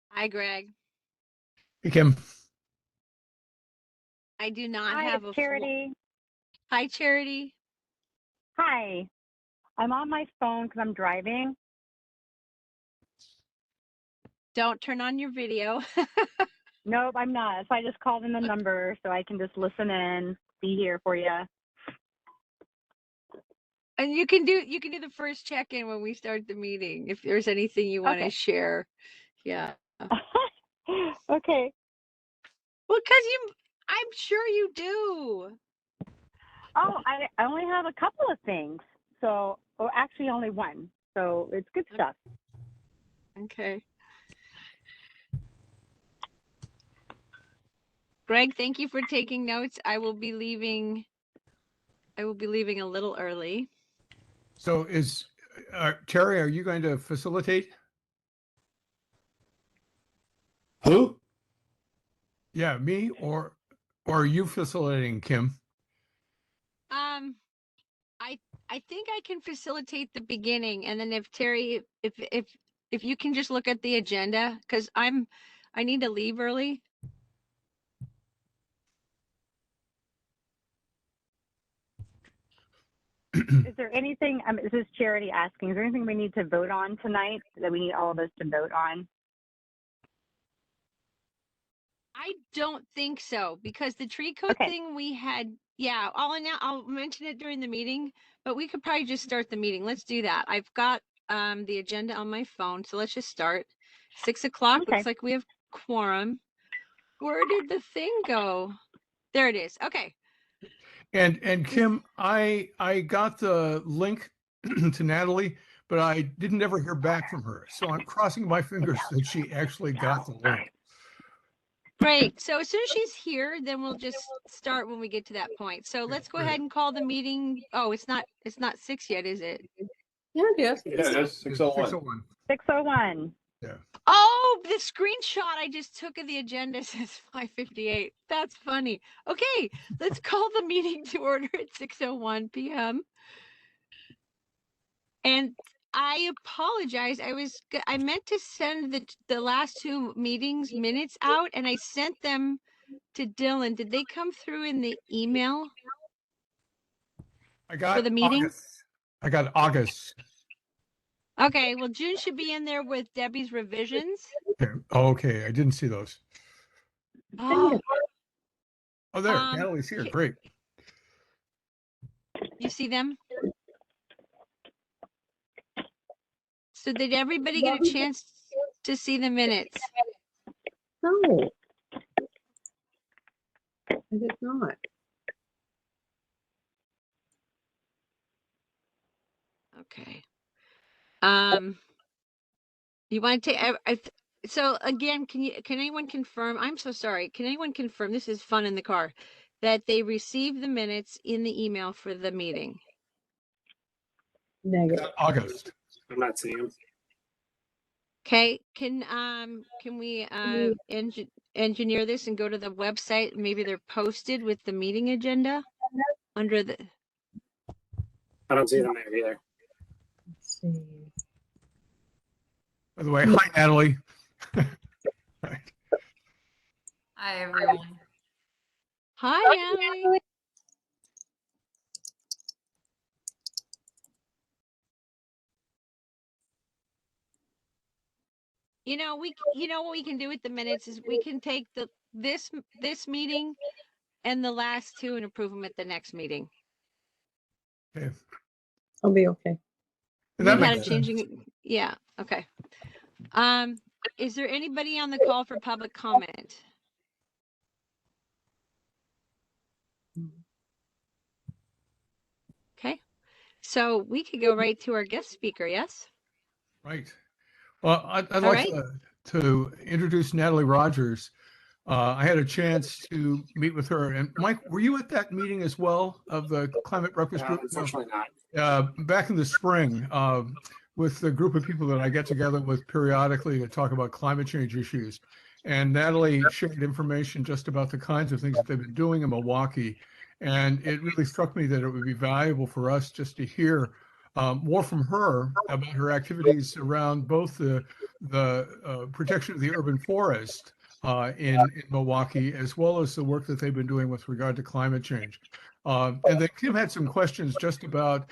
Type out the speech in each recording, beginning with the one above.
Hi, Greg. Hey, Kim. I do not Hi, have it's a Charity. Hi, Charity. Hi. I'm on my phone because I'm driving. Don't turn on your video. Nope, I'm not. So I just called in the number so I can just listen in, be here for you. And you can do the first check-in when we start the meeting if there's anything you want to share. Yeah. Okay. Well, I'm sure you do. Oh, I only have a couple of things. So, or actually only one. So it's good stuff. Okay. Greg, thank you for taking notes. I will be leaving a little early. So Terry, are you going to facilitate? Who? Yeah, me or are you facilitating, Kim? I think I can facilitate the beginning, and then if Terry, if you can just look at the agenda, because I need to leave early. Is there anything, this is Charity asking, is there anything we need to vote on tonight that we need all of us to vote on? I don't think so, because the tree code thing we had, yeah, I'll mention it during the meeting, but we could probably just start the meeting. Let's do that. I've got the agenda on my phone, so let's just start. 6 o'clock, looks like we have quorum. Where did the thing go? There it is. Okay. And Kim, I got the link to Natalie, but I didn't ever hear back from her. So I'm crossing my fingers that she actually got the link. Great. So as soon as she's here, then we'll just start when we get to that point. So let's go ahead and call the meeting. Oh, it's not 6 yet, is it? Yeah, yes. Yeah, it's 6:01. 6:01. Yeah. Oh, the screenshot I just took of the agenda says 5:58. That's funny. Okay, let's call the meeting to order at 6:01 p.m. And I apologize. I meant to send the last two meetings minutes out, and I sent them to Dylan. Did they come through in the email? I got for the meeting. August. I got August. Okay, well, June should be in there with Debbie's revisions. Okay, I didn't see those. Oh, there, Natalie's here. Great. You see them? So did everybody get a chance to see the minutes? No, I did not. Okay. You want to take? So again, can anyone confirm? I'm so sorry. Can anyone confirm? This is fun in the car. That they received the minutes in the email for the meeting. Negative. August. I'm not seeing them. Okay, can we engineer this and go to the website? Maybe they're posted with the meeting agenda under the. I don't see them there either. Let's see. By the way, hi, Natalie. Hi, everyone. Hi, Natalie. You know what we can do with the minutes is we can take this meeting and the last two and approve them at the next meeting. Okay. I'll be okay. That Had a makes changing. sense. Yeah. Okay. Is there anybody on the call for public comment? Okay. So we could go right to our guest speaker. Yes. Right. Well, I'd like to introduce Natalie Rogers. I had a chance to meet with her. And Mike, were you at that meeting as well of the Climate Breakfast Group? Unfortunately not. Back in the spring, with the group of people that I get together with periodically to talk about climate change issues. And Natalie shared information just about the kinds of things that they've been doing in Milwaukee. And it really struck me that it would be valuable for us just to hear more from her about her activities around both the protection of the urban forest in Milwaukee, as well as the work that they've been doing with regard to climate change. And then Kim had some questions just about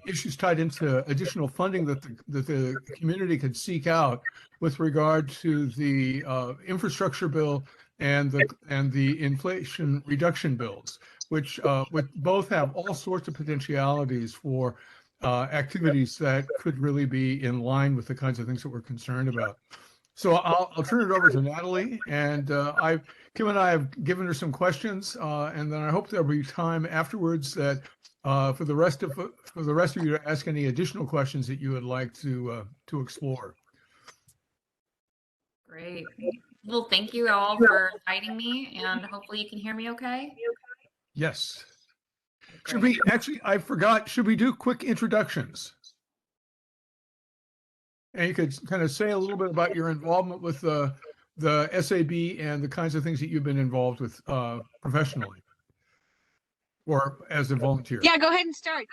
issues tied into additional funding that the community could seek out with regard to the infrastructure bill and the inflation reduction bills, which would both have all sorts of potentialities for activities that could really be in line with the kinds of things that we're concerned about. So I'll turn it over to Natalie, and Kim and I have given her some questions, and then I hope there'll be time afterwards that for the rest of you to ask any additional questions that you would like to explore. Great. Well, thank you all for inviting me, and hopefully you can hear me okay. Yes. Should Great. we actually, I forgot, should we do quick introductions? And you could kind of say a little bit about your involvement with the SAB and the kinds of things that you've been involved with professionally or as a volunteer. Yeah, go ahead and start.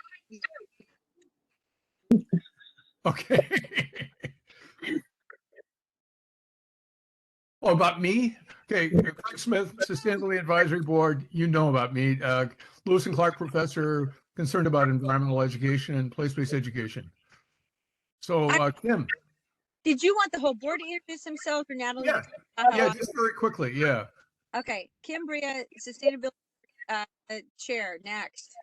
Okay. Oh, about me? Okay, Craig Smith, Sustainability Advisory Board, you know about me. Lewis and Clark professor, concerned about environmental education and place-based education. So, Kim. Did you want the whole board to introduce themselves or Natalie? Yeah, yeah, just very quickly, yeah. Okay, Kim Bria, Sustainability Chair, next.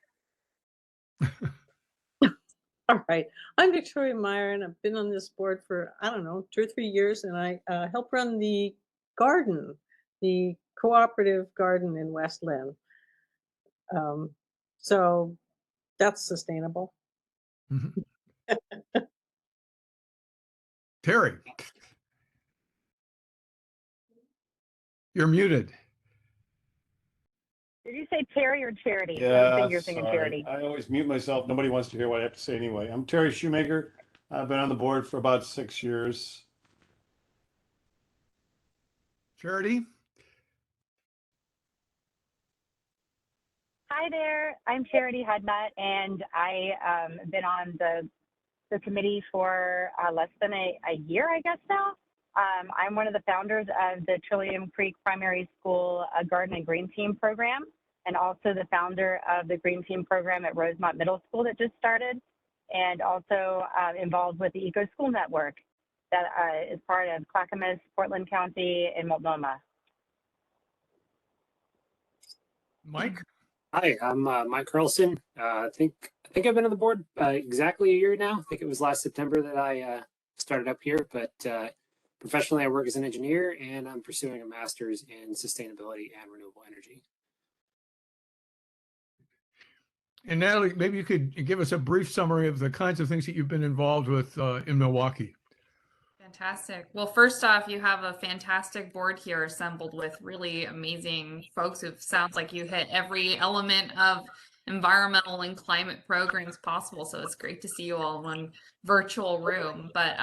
All right. I'm Victoria Meyer, and I've been on this board for, I don't know, 2 or 3 years, and I help run the garden, the cooperative garden in West Lynn. So that's sustainable. Mhm. Terry, you're muted. Did you say Terry or Charity? I Yeah, think you're thinking sorry. Charity. I always mute myself. Nobody wants to hear what I have to say anyway. I'm Terry Shoemaker. I've been on the board for about 6 years. Charity? Hi there, I'm Charity Hudnut, and I been on the committee for less than a year, I guess now. I'm one of the founders of the Trillium Creek Primary School Garden and Green Team program, and also the founder of the Green Team program at Rosemont Middle School that just started, and also involved with the Eco School Network that is part of Clackamas, Portland County, and Multnomah. Mike? Hi, I'm Mike Carlson. I think I've been on the board exactly a year now. I think it was last September that I started up here, but professionally I work as an engineer and I'm pursuing a master's in sustainability and renewable energy. And Natalie, maybe you could give us a brief summary of the kinds of things that you've been involved with in Milwaukee. Fantastic. Well, first off, you have a fantastic board here assembled with really amazing folks who sounds like you hit every element of environmental and climate programs possible. So it's great to see you all in one virtual room. But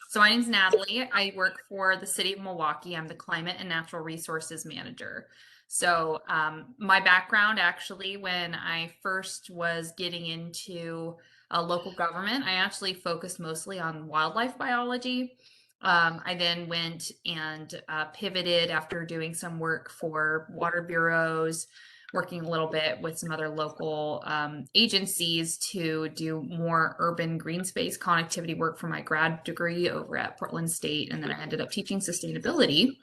so my name's Natalie. I work for the city of Milwaukee. I'm the climate and natural resources manager. So my background actually, when I first was getting into local government, I actually focused mostly on wildlife biology. I then went and pivoted after doing some work for water bureaus, working a little bit with some other local agencies to do more urban green space connectivity work for my grad degree over at Portland State. And then I ended up teaching sustainability,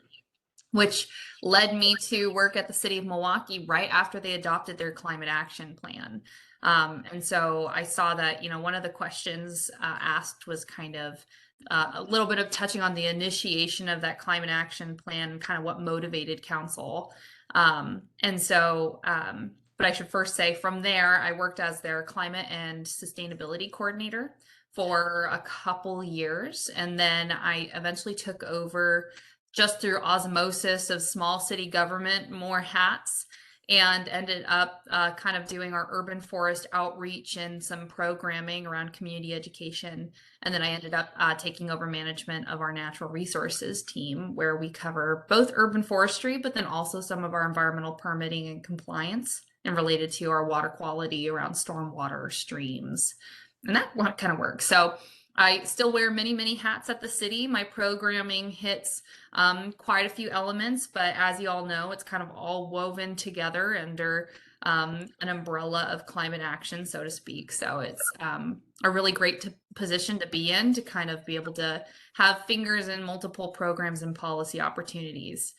which led me to work at the city of Milwaukee right after they adopted their climate action plan. And so I saw that, one of the questions asked was kind of a little bit of touching on the initiation of that climate action plan, kind of what motivated council. But I should first say from there, I worked as their climate and sustainability coordinator for a couple years. And then I eventually took over, just through osmosis of small city government, more hats, and ended up kind of doing our urban forest outreach and some programming around community education. And then I ended up taking over management of our natural resources team, where we cover both urban forestry, but then also some of our environmental permitting and compliance and related to our water quality around stormwater streams. And that kind of works. So I still wear many, many hats at the city. My programming hits quite a few elements, but as you all know, it's kind of all woven together under an umbrella of climate action, so to speak. So it's a really great position to be in, to kind of be able to have fingers in multiple programs and policy opportunities.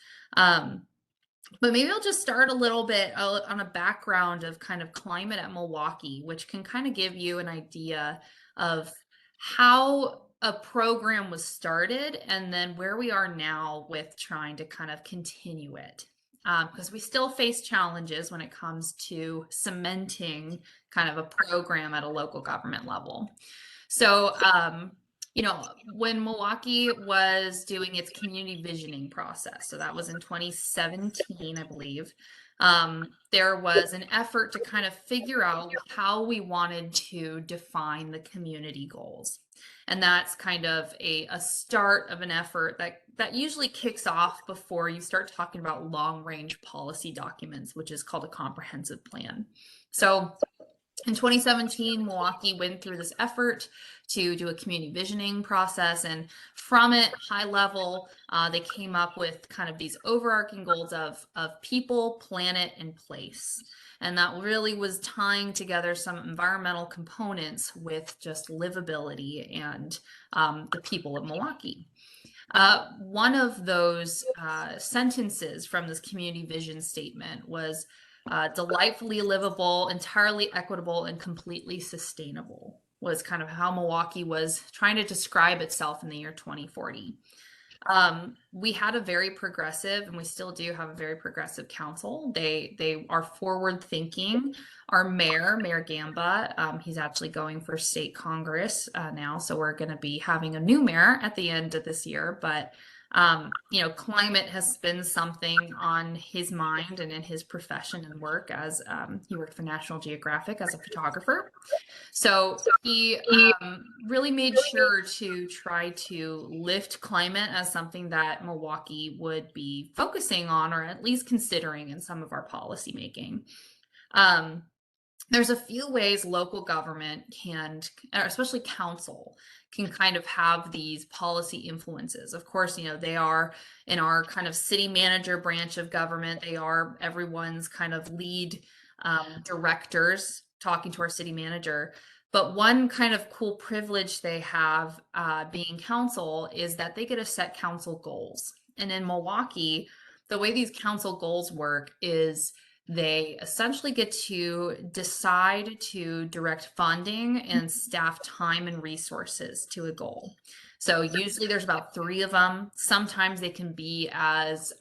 But maybe I'll just start a little bit on a background of kind of climate at Milwaukee, which can kind of give you an idea of how a program was started and then where we are now with trying to kind of continue it. Because we still face challenges when it comes to cementing kind of a program at a local government level. So, you know, when Milwaukee was doing its community visioning process, so that was in 2017, I believe, there was an effort to kind of figure out how we wanted to define the community goals. And that's kind of a start of an effort that usually kicks off before you start talking about long-range policy documents, which is called a comprehensive plan. So in 2017, Milwaukee went through this effort to do a community visioning process, and from it, high level, they came up with kind of these overarching goals of people, planet, and place. And that really was tying together some environmental components with just livability and the people of Milwaukee. One of those sentences from this community vision statement was delightfully livable, entirely equitable, and completely sustainable, was kind of how Milwaukee was trying to describe itself in the year 2040. We had a very progressive, and we still do have a very progressive council. They are forward thinking. Our Mayor Gamba, he's actually going for state Congress now, so we're going to be having a new mayor at the end of this year. But you know, climate has been something on his mind and in his profession and work, as he worked for National Geographic as a photographer. So he really made sure to try to lift climate as something that Milwaukee would be focusing on, or at least considering in some of our policy making. There's a few ways local government can, especially council, can kind of have these policy influences. Of course, you know, they are in our kind of city manager branch of government. They are everyone's kind of lead directors talking to our city manager. But one kind of cool privilege they have being council is that they get to set council goals. And in Milwaukee, the way these council goals work is they essentially get to decide to direct funding and staff time and resources to a goal. So usually there's about 3 of them. Sometimes they can be as,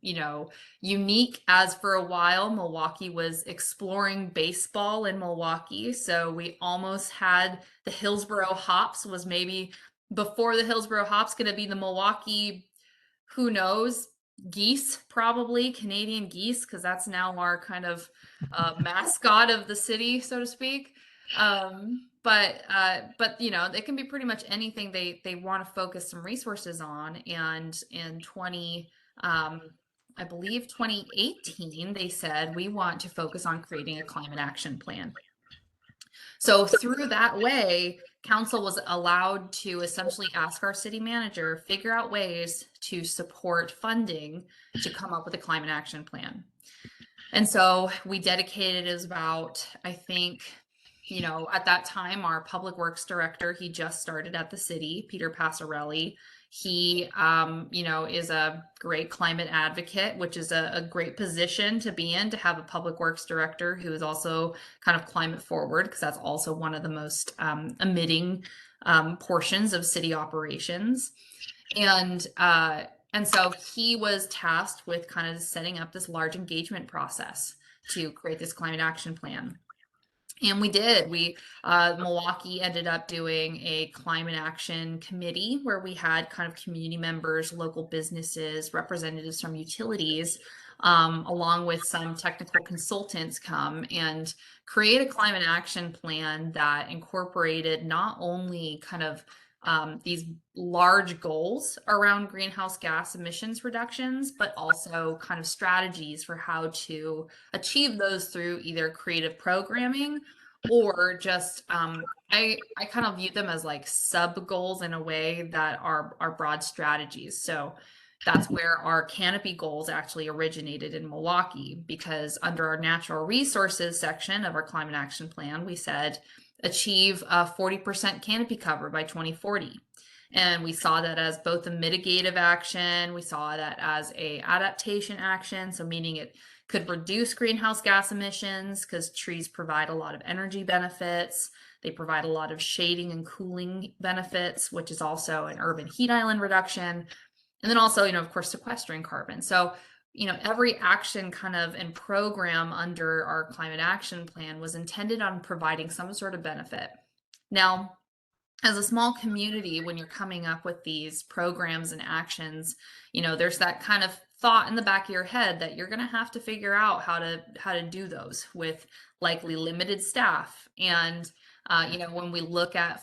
you know, unique as for a while, Milwaukee was exploring baseball in Milwaukee. So we almost had the Hillsborough Hops was maybe before the Hillsborough Hops going to be the Milwaukee, who knows, geese, probably Canadian geese, because that's now our kind of mascot of the city, so to speak. But you know, it can be pretty much anything they want to focus some resources on. And in I believe 2018, they said we want to focus on creating a climate action plan. So through that way, council was allowed to essentially ask our city manager, figure out ways to support funding to come up with a climate action plan. And so we dedicated, is about, I think, you know, at that time, our public works director, he just started at the city, Peter Passarelli. He, you know, is a great climate advocate, which is a great position to be in, to have a public works director who is also kind of climate forward, because that's also one of the most emitting portions of city operations. And so he was tasked with kind of setting up this large engagement process to create this climate action plan. And we did. Milwaukee ended up doing a climate action committee where we had kind of community members, local businesses, representatives from utilities, along with some technical consultants come and create a climate action plan that incorporated not only kind of these large goals around greenhouse gas emissions reductions, but also kind of strategies for how to achieve those through either creative programming or just I kind of view them as like sub goals in a way that are broad strategies. So that's where our canopy goals actually originated in Milwaukee, because under our natural resources section of our climate action plan, we said achieve a 40% canopy cover by 2040. And we saw that as both a mitigative action, we saw that as a adaptation action, so meaning it could reduce greenhouse gas emissions because trees provide a lot of energy benefits. They provide a lot of shading and cooling benefits, which is also an urban heat island reduction. And then also, of course, sequestering carbon. So, every action kind of and program under our climate action plan was intended on providing some sort of benefit. Now, as a small community, when you're coming up with these programs and actions, there's that kind of thought in the back of your head that you're going to have to figure out how to do those with likely limited staff. And when we look at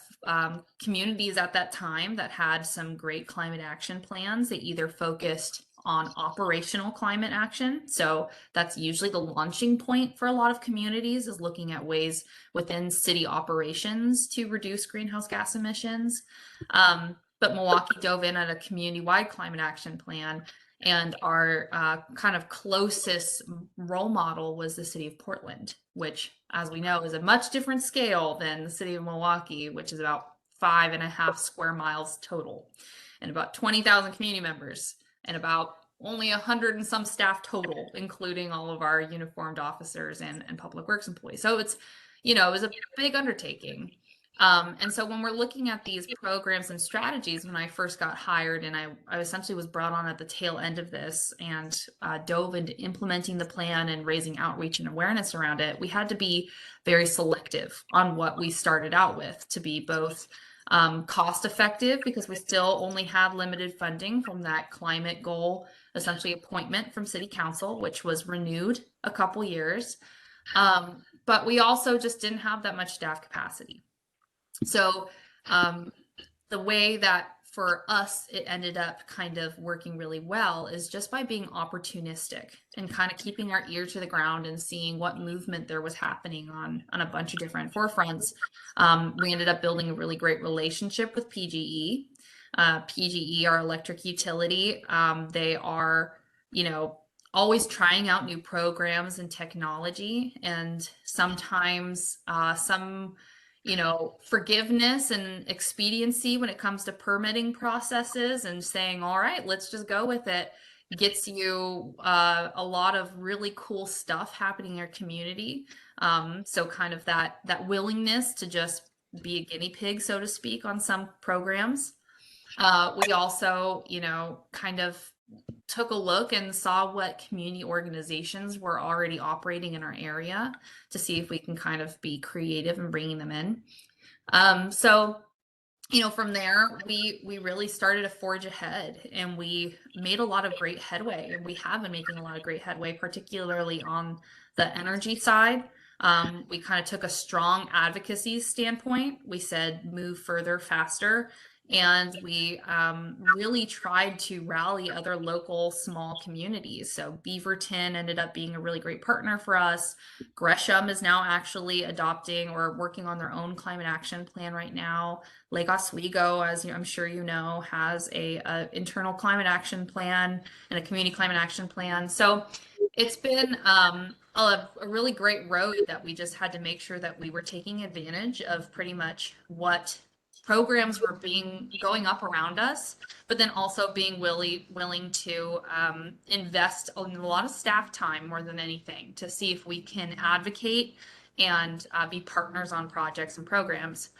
communities at that time that had some great climate action plans, they either focused on operational climate action. So that's usually the launching point for a lot of communities, is looking at ways within city operations to reduce greenhouse gas emissions. But Milwaukee dove in at a community-wide climate action plan. And our kind of closest role model was the city of Portland, which, as we know, is a much different scale than the city of Milwaukee, which is about 5.5 square miles total, and about 20,000 community members, and about only 100 and some staff total, including all of our uniformed officers and public works employees. So it's, it was a big undertaking. And so when we're looking at these programs and strategies, when I first got hired, and I essentially was brought on at the tail end of this and dove into implementing the plan and raising outreach and awareness around it, we had to be very selective on what we started out with, to be both cost effective, because we still only had limited funding from that climate goal, essentially appointment from city council, which was renewed a couple years. But we also just didn't have that much staff capacity. So the way that for us it ended up kind of working really well is just by being opportunistic and kind of keeping our ear to the ground and seeing what movement there was happening on a bunch of different forefronts. We ended up building a really great relationship with PGE. PGE, our electric utility, they are, always trying out new programs and technology, and sometimes some forgiveness and expediency when it comes to permitting processes, and saying, all right, let's just go with it, gets you a lot of really cool stuff happening in your community. So kind of that willingness to just be a guinea pig, so to speak, on some programs. We also, kind of took a look and saw what community organizations were already operating in our area to see if we can kind of be creative in bringing them in. So, from there, we really started to forge ahead, and we made a lot of great headway, and we have been making a lot of great headway, particularly on the energy side. We kind of took a strong advocacy standpoint. We said, move further, faster. And we really tried to rally other local small communities. So Beaverton ended up being a really great partner for us. Gresham is now actually adopting or working on their own climate action plan right now. Lake Oswego, as I'm sure you know, has a internal climate action plan and a community climate action plan. So it's been a really great road that we just had to make sure that we were taking advantage of pretty much what programs were going up around us, but then also being willing to invest in a lot of staff time more than anything to see if we can advocate and be partners on projects and programs.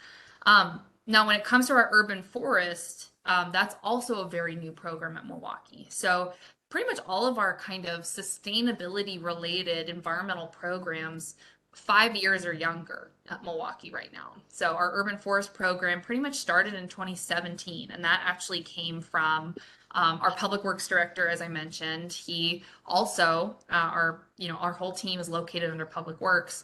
Now, when it comes to our urban forest, that's also a very new program at Milwaukee. So pretty much all of our kind of sustainability related environmental programs 5 years or younger at Milwaukee right now. So our urban forest program pretty much started in 2017, and that actually came from Our public works director, as I mentioned, he also, our whole team is located under public works.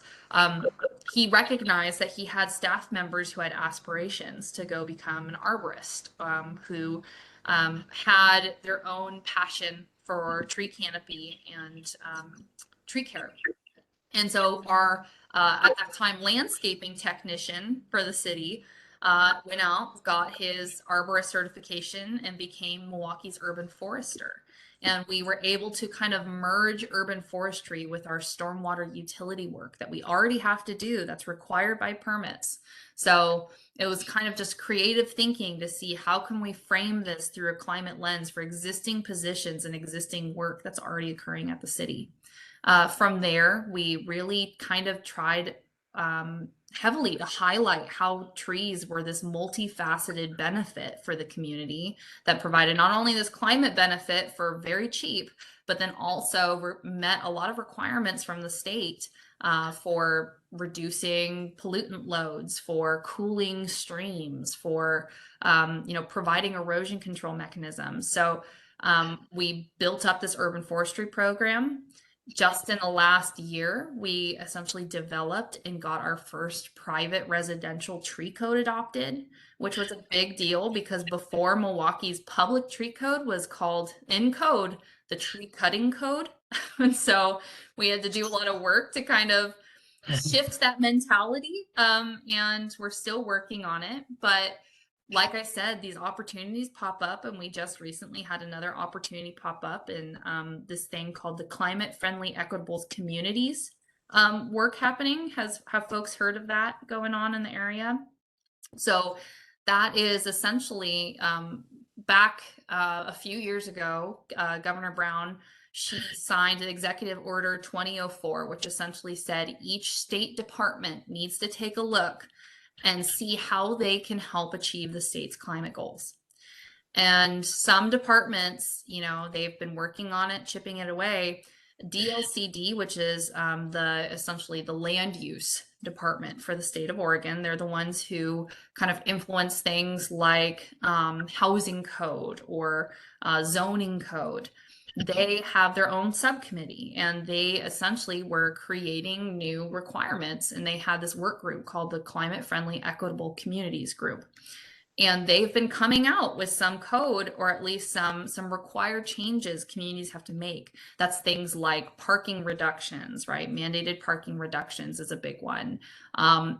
He recognized that he had staff members who had aspirations to go become an arborist, who had their own passion for tree canopy and tree care. And so our, at that time, landscaping technician for the city went out, got his arborist certification, and became Milwaukee's urban forester. And we were able to kind of merge urban forestry with our stormwater utility work that we already have to do, that's required by permits. So it was kind of just creative thinking to see how can we frame this through a climate lens for existing positions and existing work that's already occurring at the city. From there, we really kind of tried heavily to highlight how trees were this multifaceted benefit for the community that provided not only this climate benefit for very cheap, but then also met a lot of requirements from the state for reducing pollutant loads, for cooling streams, for providing erosion control mechanisms. So we built up this urban forestry program. Just in the last year, we essentially developed and got our first private residential tree code adopted, which was a big deal because before, Milwaukee's public tree code was called, in code, the tree cutting code. And so we had to do a lot of work to kind of shift that mentality. And we're still working on it. But like I said, these opportunities pop up, and we just recently had another opportunity pop up in this thing called the Climate Friendly Equitable Communities work happening. Have folks heard of that going on in the area? So that is essentially back a few years ago, Governor Brown, she signed an Executive Order 2004, which essentially said each state department needs to take a look and see how they can help achieve the state's climate goals. And some departments, they've been working on it, chipping it away. DLCD, which is essentially the land use department for the state of Oregon, they're the ones who kind of influence things like housing code or zoning code. They have their own subcommittee, and they essentially were creating new requirements, and they had this work group called the Climate Friendly Equitable Communities Group. And they've been coming out with some code, or at least some required changes communities have to make. That's things like parking reductions, right? Mandated parking reductions is a big one.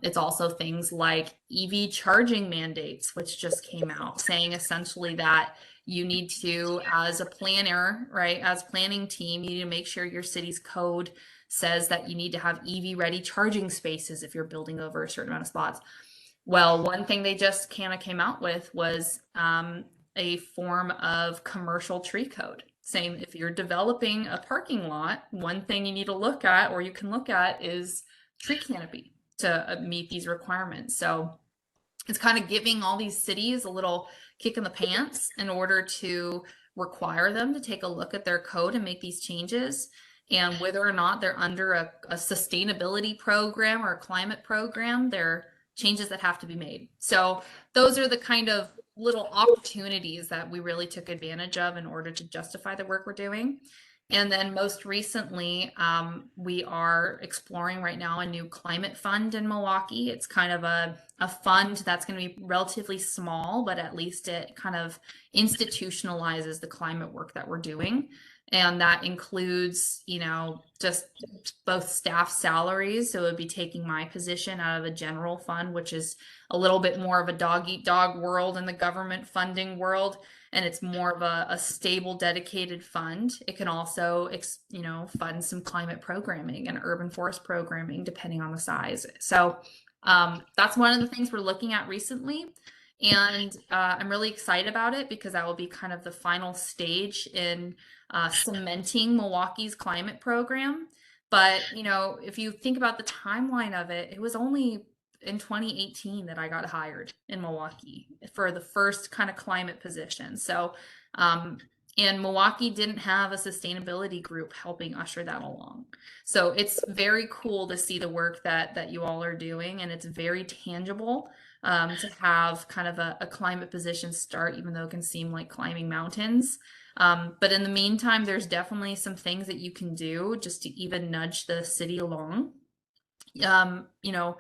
It's also things like EV charging mandates, which just came out, saying essentially that you need to, as a planner, right, as planning team, you need to make sure your city's code says that you need to have EV ready charging spaces if you're building over a certain amount of spots. Well, one thing they just kind of came out with was a form of commercial tree code, saying if you're developing a parking lot, one thing you need to look at, or you can look at, is tree canopy to meet these requirements. So it's kind of giving all these cities a little kick in the pants in order to require them to take a look at their code and make these changes. And whether or not they're under a sustainability program or a climate program, they're changes that have to be made. So those are the kind of little opportunities that we really took advantage of in order to justify the work we're doing. And then most recently, we are exploring right now a new climate fund in Milwaukee. It's kind of a fund that's going to be relatively small, but at least it kind of institutionalizes the climate work that we're doing. And that includes, just both staff salaries. So it would be taking my position out of a general fund, which is a little bit more of a dog eat dog world in the government funding world. And it's more of a stable, dedicated fund. It can also, fund some climate programming and urban forest programming, depending on the size. So that's one of the things we're looking at recently. And I'm really excited about it because that will be kind of the final stage in cementing Milwaukee's climate program. But, if you think about the timeline of it, it was only in 2018 that I got hired in Milwaukee for the first kind of climate position. So, and Milwaukee didn't have a sustainability group helping usher that along. So it's very cool to see the work that you all are doing, and it's very tangible to have kind of a climate position start, even though it can seem like climbing mountains. But in the meantime, there's definitely some things that you can do just to even nudge the city along. You know,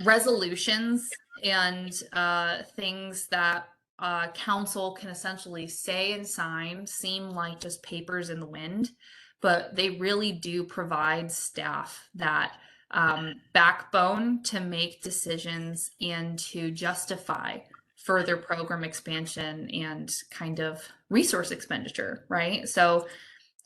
resolutions and things that council can essentially say and sign seem like just papers in the wind, but they really do provide staff that backbone to make decisions and to justify further program expansion and kind of resource expenditure, right? So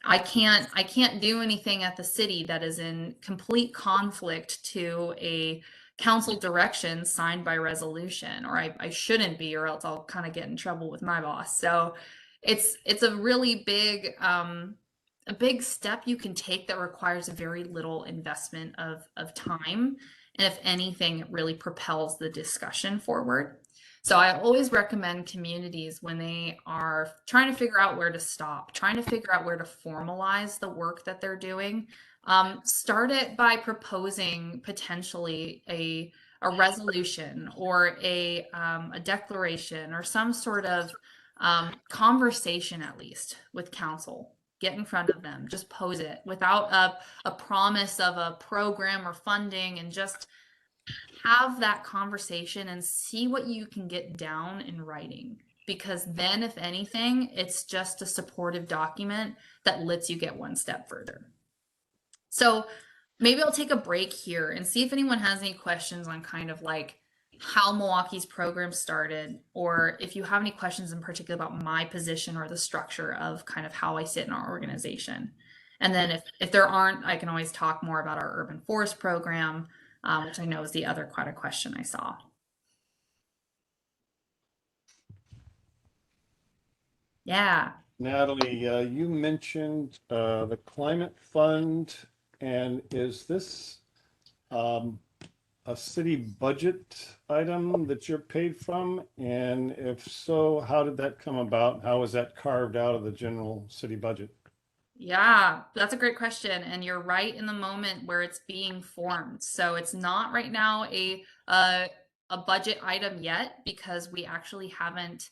I can't do anything at the city that is in complete conflict to a council direction signed by resolution, or I shouldn't be, or else I'll kind of get in trouble with my boss. So it's a really big a big step you can take that requires very little investment of time. And if anything, it really propels the discussion forward. So I always recommend communities when they are trying to figure out where to stop, trying to figure out where to formalize the work that they're doing. Start it by proposing potentially a resolution or a declaration or some sort of conversation, at least with council. Get in front of them, just pose it without a promise of a program or funding, and just have that conversation and see what you can get down in writing. Because then, if anything, it's just a supportive document that lets you get one step further. So maybe I'll take a break here and see if anyone has any questions on kind of like how Milwaukee's program started, or if you have any questions in particular about my position or the structure of kind of how I sit in our organization. And then if there aren't, I can always talk more about our urban forest program, which I know is the other quite a question I saw. Yeah. Natalie, you mentioned the climate fund, and is this a city budget item that you're paid from? And if so, how did that come about? How was that carved out of the general city budget? Yeah, that's a great question. And you're right in the moment where it's being formed. So it's not right now a budget item yet, because we actually haven't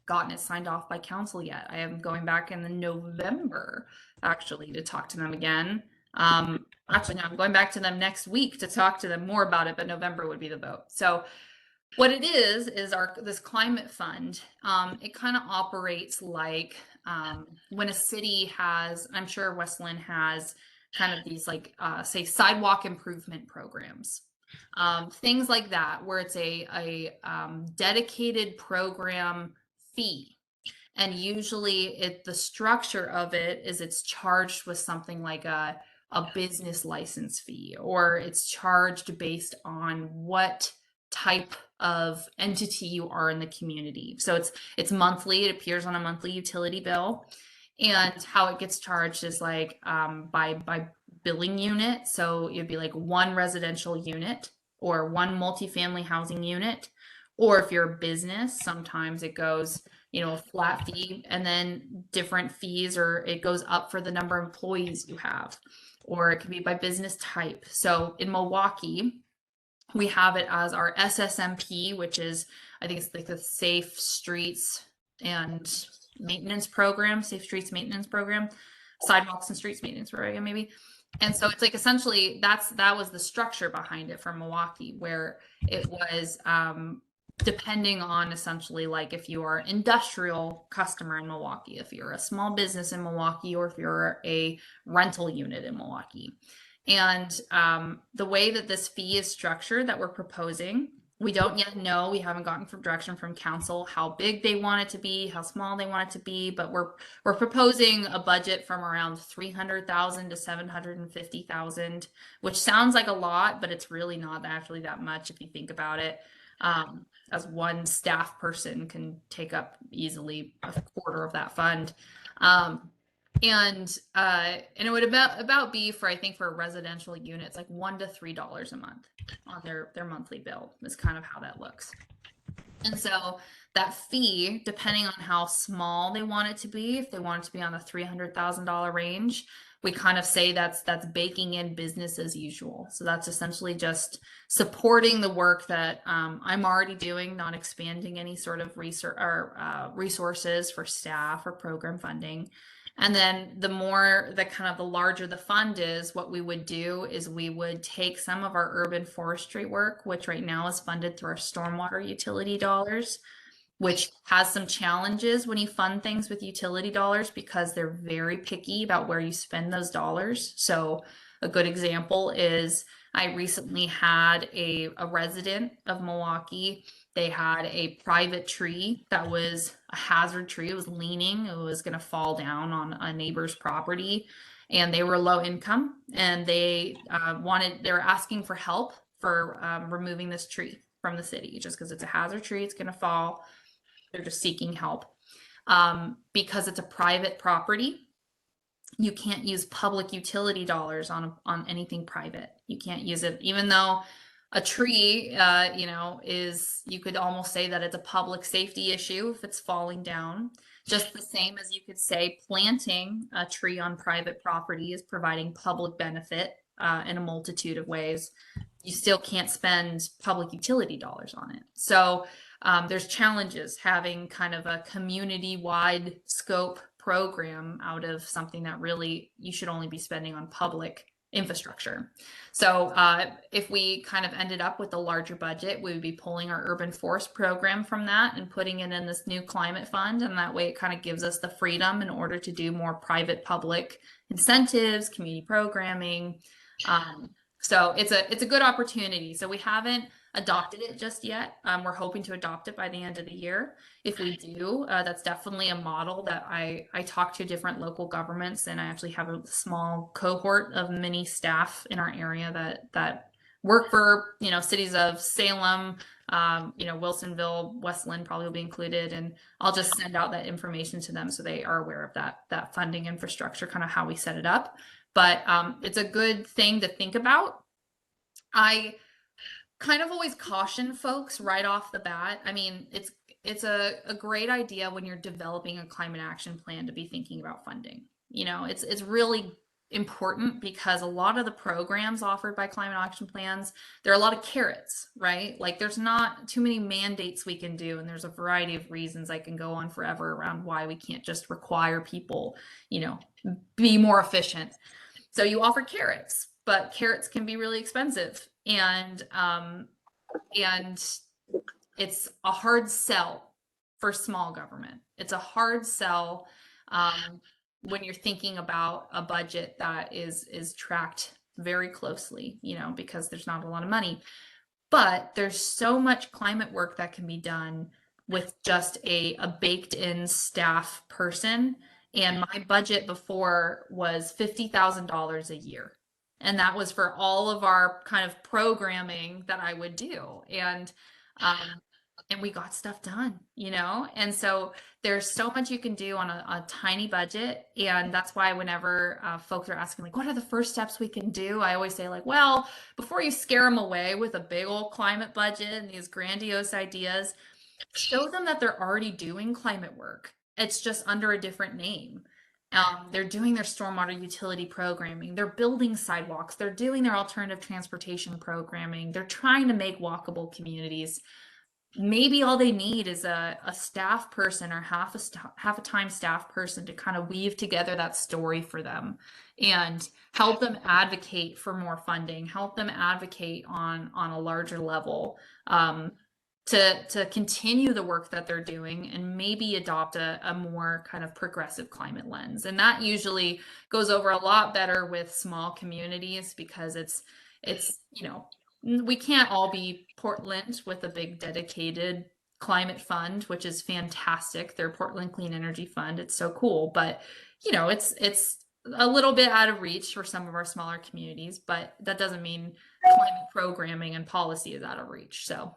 gotten it signed off by council yet. I am going back in the November actually to talk to them again. Actually, no, I'm going back to them next week to talk to them more about it, but November would be the vote. So what it is this climate fund. It kind of operates like when a city has, I'm sure Westland has kind of these like say sidewalk improvement programs, things like that, where it's a dedicated program fee. And usually the structure of it is it's charged with something like a business license fee, or it's charged based on what type of entity you are in the community. So it's monthly, it appears on a monthly utility bill. And how it gets charged is like by billing unit. So it'd be like one residential unit or one multifamily housing unit. Or if you're a business, sometimes it goes, you know, a flat fee and then different fees, or it goes up for the number of employees you have, or it can be by business type. So in Milwaukee, we have it as our SSMP, which is, I think it's like the Safe Streets and Maintenance Program, Safe Streets Maintenance Program, Sidewalks and Streets Maintenance Program, maybe. And so it's like essentially that was the structure behind it for Milwaukee, where it was depending on essentially like if you are an industrial customer in Milwaukee, if you're a small business in Milwaukee, or if you're a rental unit in Milwaukee. And the way that this fee is structured that we're proposing, we don't yet know, we haven't gotten from direction from council how big they want it to be, how small they want it to be, but we're proposing a budget from around 300,000 to 750,000, which sounds like a lot, but it's really not actually that much if you think about it. As one staff person can take up easily a quarter of that fund. And it would about be for, I think for residential units, like $1 to $3 a month on their monthly bill is kind of how that looks. And so that fee, depending on how small they want it to be, if they want it to be on the $300,000 range, we kind of say that's baking in business as usual. So that's essentially just supporting the work that I'm already doing, not expanding any sort of research or resources for staff or program funding. And then the larger the fund is, what we would do is we would take some of our urban forestry work, which right now is funded through our stormwater utility dollars, which has some challenges when you fund things with utility dollars because they're very picky about where you spend those dollars. So a good example is I recently had a resident of Milwaukee. They had a private tree that was a hazard tree. It was leaning. It was going to fall down on a neighbor's property, and they were low income, and they were asking for help for removing this tree from the city just because it's a hazard tree. It's going to fall. They're just seeking help. Because it's a private property, you can't use public utility dollars on anything private. You can't use it, even though a tree, you could almost say that it's a public safety issue if it's falling down. Just the same as you could say planting a tree on private property is providing public benefit in a multitude of ways. You still can't spend public utility dollars on it. So there's challenges having kind of a community-wide scope program out of something that really you should only be spending on public infrastructure. So if we kind of ended up with a larger budget, we would be pulling our urban forest program from that and putting it in this new climate fund. And that way it kind of gives us the freedom in order to do more private public incentives, community programming. So it's a good opportunity. So we haven't adopted it just yet. We're hoping to adopt it by the end of the year. If we do, that's definitely a model that I talk to different local governments, and I actually have a small cohort of mini staff in our area that work for, cities of Salem, Wilsonville, Westland probably will be included, and I'll just send out that information to them so they are aware of that funding infrastructure, kind of how we set it up. But it's a good thing to think about. I kind of always caution folks right off the bat. I mean, it's a great idea when you're developing a climate action plan to be thinking about funding. It's really important because a lot of the programs offered by climate action plans, there are a lot of carrots, right? Like there's not too many mandates we can do, and there's a variety of reasons I can go on forever around why we can't just require people, be more efficient. So you offer carrots, but carrots can be really expensive, and it's a hard sell for small government. It's a hard sell when you're thinking about a budget that is tracked very closely, because there's not a lot of money. But there's so much climate work that can be done with just a baked in staff person. And my budget before was $50,000 a year. And that was for all of our kind of programming that I would do. And we got stuff done, And so there's so much you can do on a tiny budget. And that's why whenever folks are asking, like, what are the first steps we can do? I always say, like, well, before you scare them away with a big old climate budget and these grandiose ideas, show them that they're already doing climate work. It's just under a different name. They're doing their stormwater utility programming. They're building sidewalks. They're doing their alternative transportation programming. They're trying to make walkable communities. Maybe all they need is a staff person or half a time staff person to kind of weave together that story for them and help them advocate for more funding, help them advocate on a larger level. To continue the work that they're doing and maybe adopt a more kind of progressive climate lens. And that usually goes over a lot better with small communities because it's we can't all be Portland with a big dedicated climate fund, which is fantastic. Their Portland Clean Energy Fund. It's so cool, but it's a little bit out of reach for some of our smaller communities, but that doesn't mean climate programming and policy is out of reach. So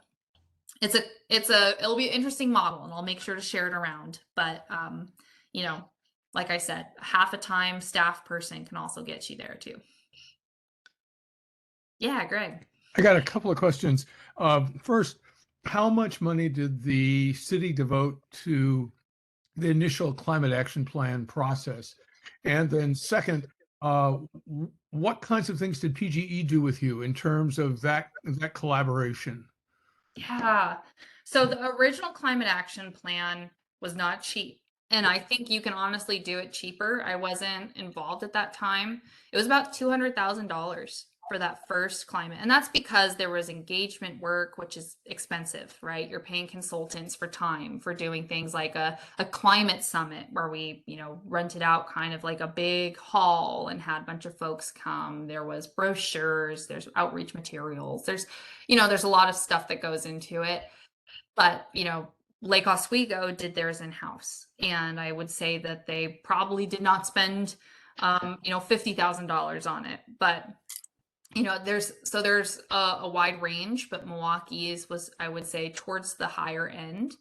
it'll be an interesting model, and I'll make sure to share it around. But like I said, half a time staff person can also get you there too. Yeah, Greg. I got a couple of questions. First, how much money did the city devote to the initial climate action plan process? And then second, what kinds of things did PGE do with you in terms of that collaboration? Yeah. So the original climate action plan was not cheap. And I think you can honestly do it cheaper. I wasn't involved at that time. It was about $200,000 for that first climate. And that's because there was engagement work, which is expensive, right? You're paying consultants for time for doing things like a climate summit where we, rented out kind of like a big hall and had a bunch of folks come. There was brochures, there's outreach materials, there's a lot of stuff that goes into it. But, Lake Oswego did theirs in-house. And I would say that they probably did not spend, $50,000 on it. But, there's a wide range, but Milwaukee's was, I would say, towards the higher end.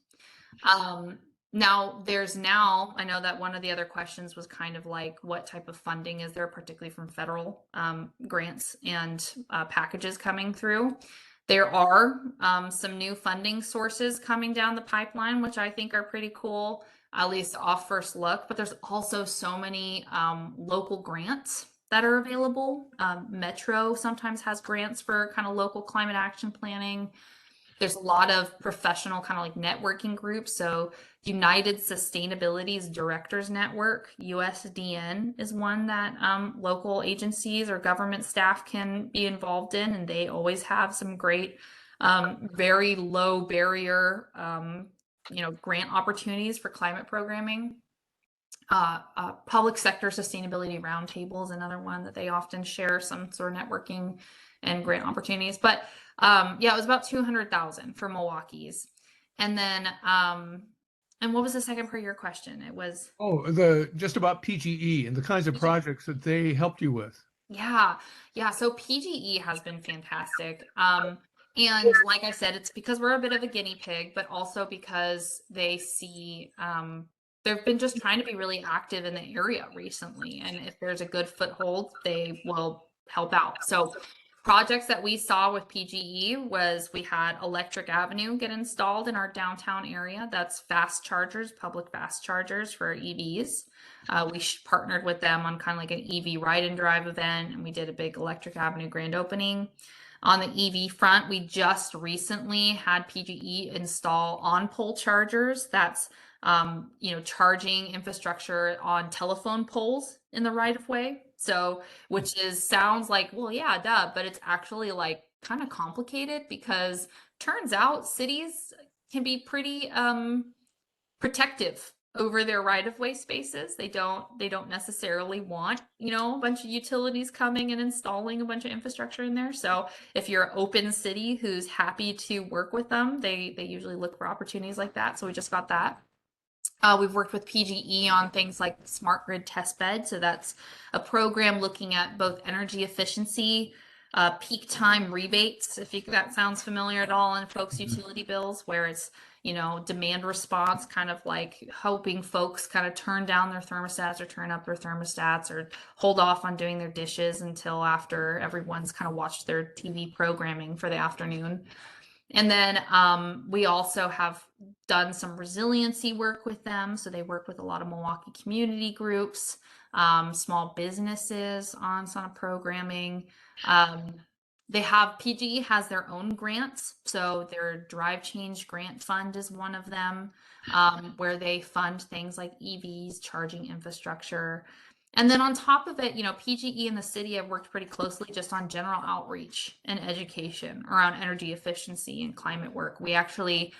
Now I know that one of the other questions was kind of like, what type of funding is there, particularly from federal grants and packages coming through? There are some new funding sources coming down the pipeline, which I think are pretty cool, at least off first look. But there's also so many local grants that are available. Metro sometimes has grants for kind of local climate action planning. There's a lot of professional kind of like networking groups. So United Sustainability's Directors Network, USDN, is one that local agencies or government staff can be involved in. And they always have some great, very low barrier, grant opportunities for climate programming. Public sector sustainability roundtable is another one that they often share some sort of networking and grant opportunities. But it was about 200,000 for Milwaukee's. And then, and what was the second part of your question? It was just about PGE and the kinds of projects that they helped you with. Yeah. So PGE has been fantastic. And like I said, it's because we're a bit of a guinea pig, but also because they see they've been just trying to be really active in the area recently. And if there's a good foothold, they will help out. So projects that we saw with PGE was we had Electric Avenue get installed in our downtown area. That's fast chargers, public fast chargers for EVs. We partnered with them on kind of like an EV ride and drive event, and we did a big Electric Avenue grand opening. On the EV front, we just recently had PGE install on-pole chargers. That's charging infrastructure on telephone poles in the right of way. So, which sounds like, well, yeah, duh, but it's actually like kind of complicated because turns out cities can be pretty protective over their right-of-way spaces. They don't necessarily want, a bunch of utilities coming and installing a bunch of infrastructure in there. So if you're an open city who's happy to work with them, they usually look for opportunities like that. So we just got that. We've worked with PGE on things like Smart Grid Testbed. So that's a program looking at both energy efficiency, peak time rebates, if that sounds familiar at all, in folks' utility bills, where it's, demand response, kind of like helping folks kind of turn down their thermostats or turn up their thermostats or hold off on doing their dishes until after everyone's kind of watched their TV programming for the afternoon. And then we also have done some resiliency work with them. So they work with a lot of Milwaukee community groups, small businesses on some programming. PGE has their own grants. So their Drive Change Grant Fund is one of them, where they fund things like EVs, charging infrastructure. And then on top of it, PGE and the city have worked pretty closely just on general outreach and education around energy efficiency and climate work. We actually,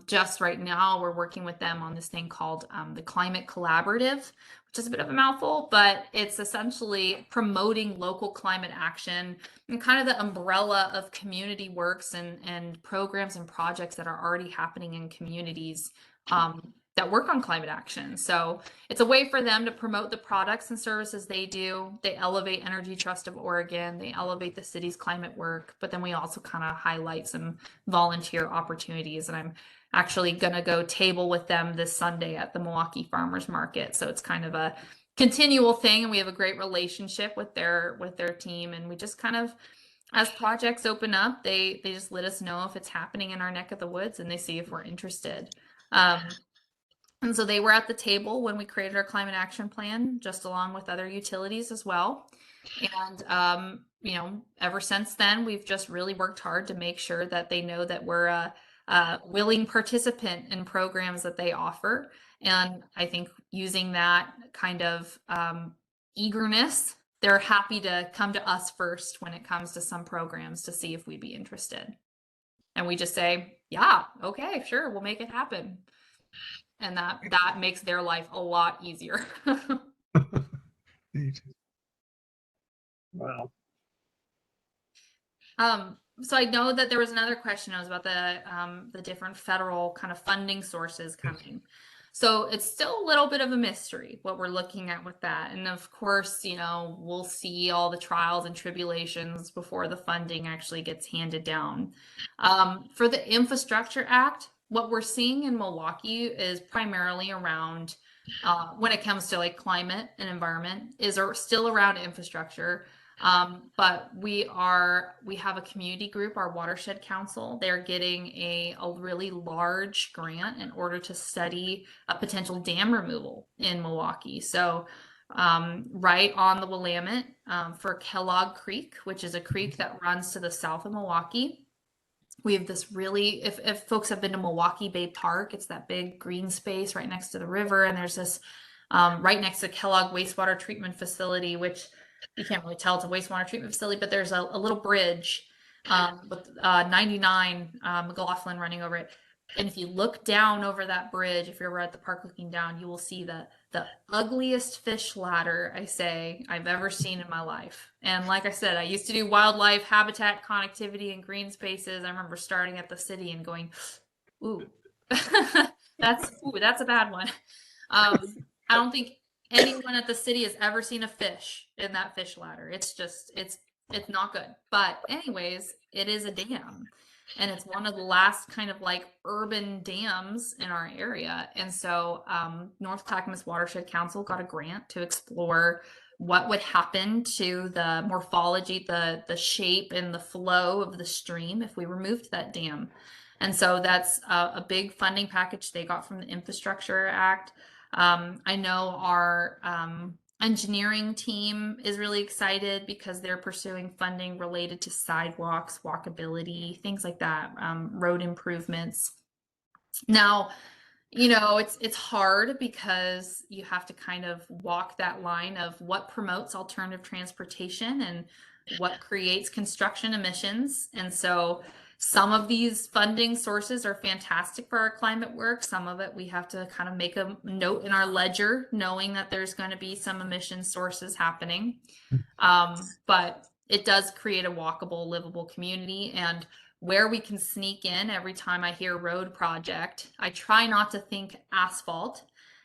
just right now, we're working with them on this thing called the Climate Collaborative, which is a bit of a mouthful, but it's essentially promoting local climate action and kind of the umbrella of community works and programs and projects that are already happening in communities that work on climate action. So it's a way for them to promote the products and services they do. They elevate Energy Trust of Oregon. They elevate the city's climate work, but then we also kind of highlight some volunteer opportunities. And I'm actually going to go table with them this Sunday at the Milwaukee Farmers Market. So it's kind of a continual thing. And we have a great relationship with their team. And we just kind of, as projects open up, they just let us know if it's happening in our neck of the woods and they see if we're interested. And so they were at the table when we created our climate action plan, just along with other utilities as well. And, you know, ever since then, we've just really worked hard to make sure that they know that we're a willing participant in programs that they offer. And I think using that kind of eagerness, they're happy to come to us first when it comes to some programs to see if we'd be interested. And we just say, yeah, okay, sure, we'll make it happen. And that makes their life a lot easier. Neat. Wow. So I know that there was another question. It was about the different federal kind of funding sources coming. So it's still a little bit of a mystery what we're looking at with that. And of course, you know, we'll see all the trials and tribulations before the funding actually gets handed down. For the Infrastructure Act, what we're seeing in Milwaukee is primarily around, when it comes to like climate and environment, is still around infrastructure. But we have a community group, our watershed council. They're getting a really large grant in order to study a potential dam removal in Milwaukee. So right on the Willamette, for Kellogg Creek, which is a creek that runs to the south of Milwaukee. We have this really, if folks have been to Milwaukee Bay Park, it's that big green space right next to the river. And there's this right next to Kellogg wastewater treatment facility, which you can't really tell it's a wastewater treatment facility, but there's a little bridge with 99 McLaughlin running over it. And if you look down over that bridge, if you're ever at the park looking down, you will see the ugliest fish ladder I've ever seen in my life. And like I said, I used to do wildlife habitat connectivity and green spaces. I remember starting at the city and going, ooh, that's a bad one. I don't think anyone at the city has ever seen a fish in that fish ladder. It's just, it's not good. But anyways, it is a dam. And it's one of the last kind of like urban dams in our area. And so North Clackamas Watershed Council got a grant to explore what would happen to the morphology, the shape and the flow of the stream if we removed that dam. And so that's a big funding package they got from the Infrastructure Act. I know our engineering team is really excited because they're pursuing funding related to sidewalks, walkability, things like that, road improvements. Now, you know, it's hard because you have to kind of walk that line of what promotes alternative transportation and what creates construction emissions. And so some of these funding sources are fantastic for our climate work. Some of it we have to kind of make a note in our ledger, knowing that there's going to be some emission sources happening. But it does create a walkable, livable community. And where we can sneak in every time I hear road project, I try not to think asphalt.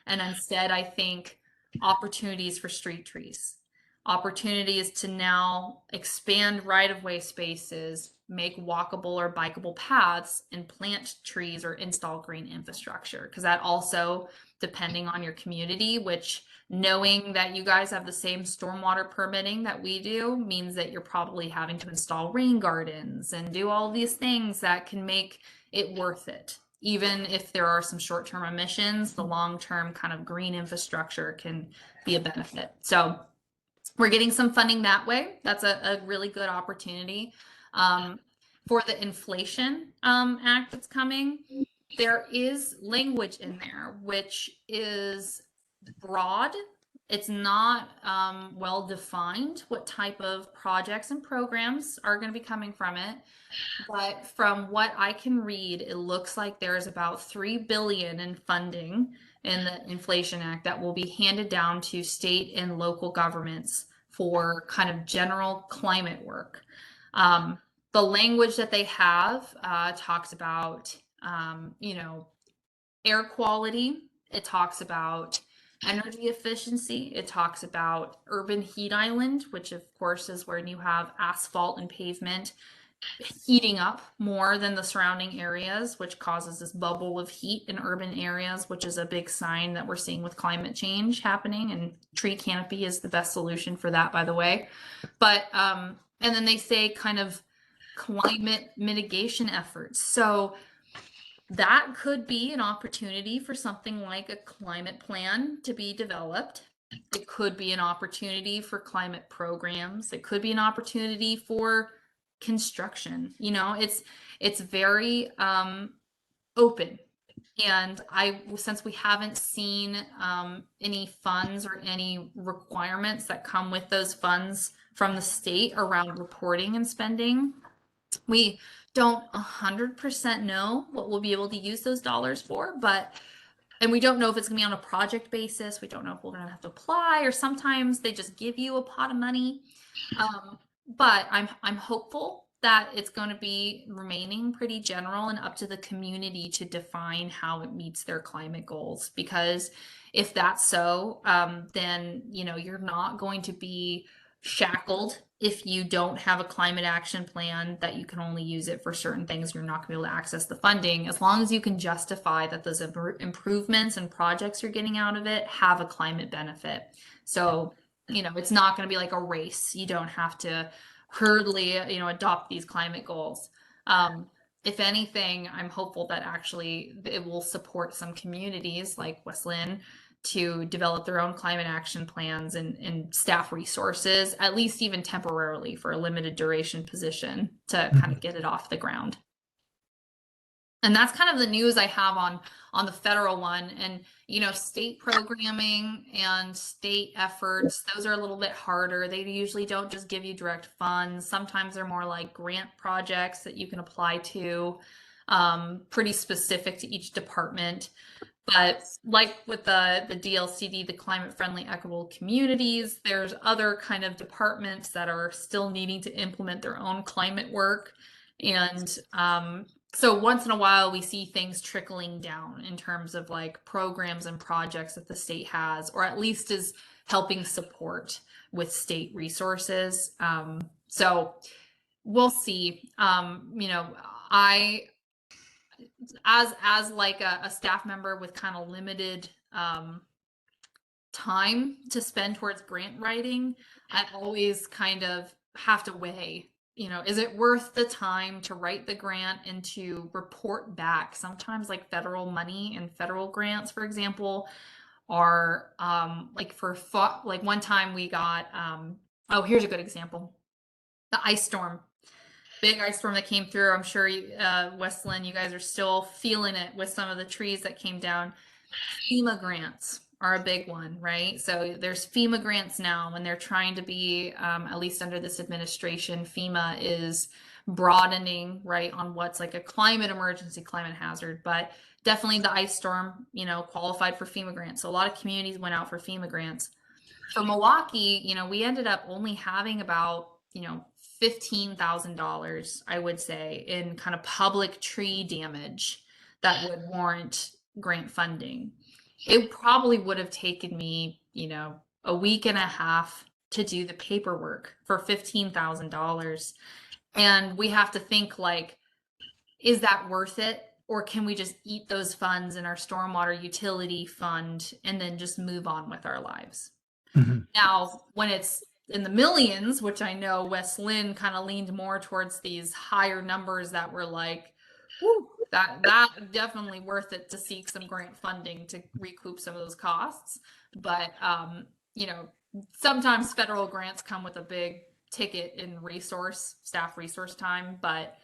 And instead, I think opportunities for street trees. Opportunities to now expand right-of-way spaces, make walkable or bikeable paths, and plant trees or install green infrastructure. Because that also, depending on your community, which knowing that you guys have the same stormwater permitting that we do means that you're probably having to install rain gardens and do all these things that can make it worth it. Even if there are some short-term emissions, the long-term kind of green infrastructure can be a benefit. So we're getting some funding that way. That's a really good opportunity. For the Inflation Act that's coming, there is language in there which is broad. It's not well defined what type of projects and programs are going to be coming from it. But from what I can read, it looks like there's about $3 billion in funding in the Inflation Act that will be handed down to state and local governments for kind of general climate work. The language that they have talks about, you know, air quality. It talks about energy efficiency. It talks about urban heat island, which of course is where you have asphalt and pavement heating up more than the surrounding areas, which causes this bubble of heat in urban areas, which is a big sign that we're seeing with climate change happening. And tree canopy is the best solution for that, by the way. But and then they say kind of climate mitigation efforts. So that could be an opportunity for something like a climate plan to be developed. It could be an opportunity for climate programs. It could be an opportunity for construction. You know, it's very open. And since we haven't seen any funds or any requirements that come with those funds from the state around reporting and spending, we don't 100% know what we'll be able to use those dollars for, and we don't know if it's gonna be on a project basis. We don't know if we're gonna have to apply, or sometimes they just give you a pot of money. But I'm hopeful that it's going to be remaining pretty general and up to the community to define how it meets their climate goals. Because if that's so, then you're not going to be shackled if you don't have a climate action plan that you can only use it for certain things. You're not going to be able to access the funding as long as you can justify that those improvements and projects you're getting out of it have a climate benefit. So it's not going to be like a race. You don't have to hurriedly, adopt these climate goals. If anything, I'm hopeful that actually it will support some communities like West Lynn to develop their own climate action plans and staff resources, at least even temporarily for a limited duration position to kind of get it off the ground. And that's kind of the news I have on the federal one. And, state programming and state efforts, those are a little bit harder. They usually don't just give you direct funds. Sometimes they're more like grant projects that you can apply to, pretty specific to each department. But like with the DLCD, the Climate Friendly Equitable Communities, there's other kind of departments that are still needing to implement their own climate work. And so once in a while, we see things trickling down in terms of like programs and projects that the state has, or at least is helping support with state resources. So we'll see. I, as like a staff member with kind of limited time to spend towards grant writing, I always kind of have to weigh, is it worth the time to write the grant and to report back? Sometimes like federal money and federal grants, for example, are like like one time we got, here's a good example. The ice storm, big ice storm that came through. I'm sure West Lynn, you guys are still feeling it with some of the trees that came down. Fema grants are a big one, right? So there's Fema grants now, and they're trying to be, at least under this administration, FEMA is broadening, right, on what's like a climate emergency, climate hazard. But definitely the ice storm, qualified for FEMA grants. So a lot of communities went out for FEMA grants. For Milwaukee, we ended up only having about, $15,000, I would say, in kind of public tree damage that would warrant grant funding. It probably would have taken me, a week and a half to do the paperwork for $15,000. And we have to think like, is that worth it? Or can we just eat those funds in our stormwater utility fund and then just move on with our lives? Now, when it's in the millions, which I know West Lynn kind of leaned more towards these higher numbers that were like, whew, that definitely worth it to seek some grant funding to recoup some of those costs. But sometimes federal grants come with a big ticket in staff resource time. But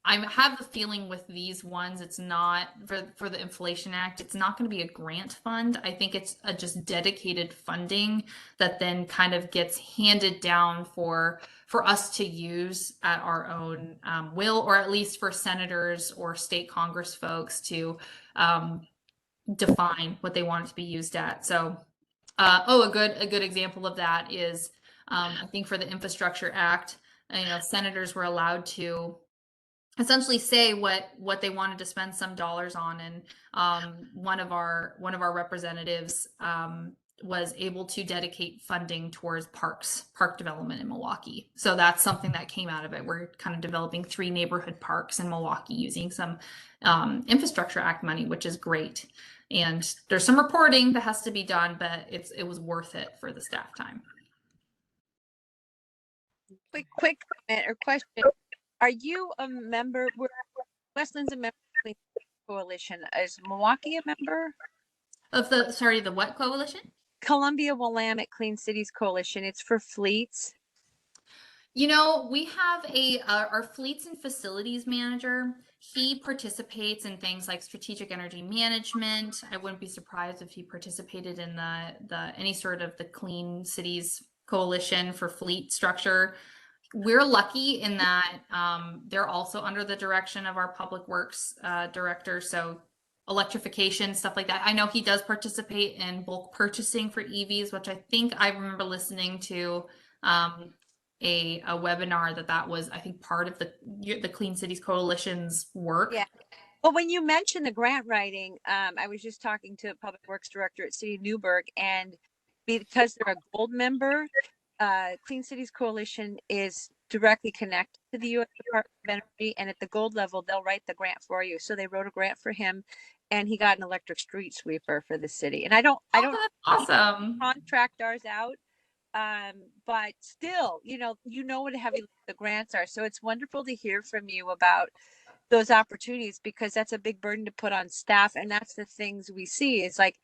I have the feeling with these ones, it's not for the Inflation Act, it's not going to be a grant fund. I think it's a just dedicated funding that then kind of gets handed down for us to use at our own will, or at least for senators or state Congress folks to define what they want it to be used at. So, a good example of that is I think for the Infrastructure Act, senators were allowed to essentially say what they wanted to spend some dollars on, and one of our representatives was able to dedicate funding towards park development in Milwaukee. So that's something that came out of it. We're kind of developing 3 neighborhood parks in Milwaukee using some Infrastructure Act money, which is great. And there's some reporting that has to be done, but it was worth it for the staff time. Quick comment or question. Are you a member? West Lynn's a member of the Coalition. Is Milwaukee a member? Of the what coalition? Columbia Willamette Clean Cities Coalition. It's for fleets. You know, we have our fleets and facilities manager. He participates in things like strategic energy management. I wouldn't be surprised if he participated in the any sort of the Clean Cities Coalition for fleet structure. We're lucky in that they're also under the direction of our public works director. So electrification, stuff like that. I know he does participate in bulk purchasing for EVs, which I think I remember listening to a webinar that was, I think, part of the Clean Cities Coalition's work. Yeah. Well, when you mentioned the grant writing, I was just talking to a public works director at City of Newburgh, and because they're a gold member, Clean Cities Coalition is directly connected to the U.S. Department of Energy, and at the gold level, they'll write the grant for you. So they wrote a grant for him, and he got an electric street sweeper for the city. And I don't That's awesome. contract ours out, but still, you know what heavy the grants are. So it's wonderful to hear from you about those opportunities, because that's a big burden to put on staff, and that's the things we see. It's like,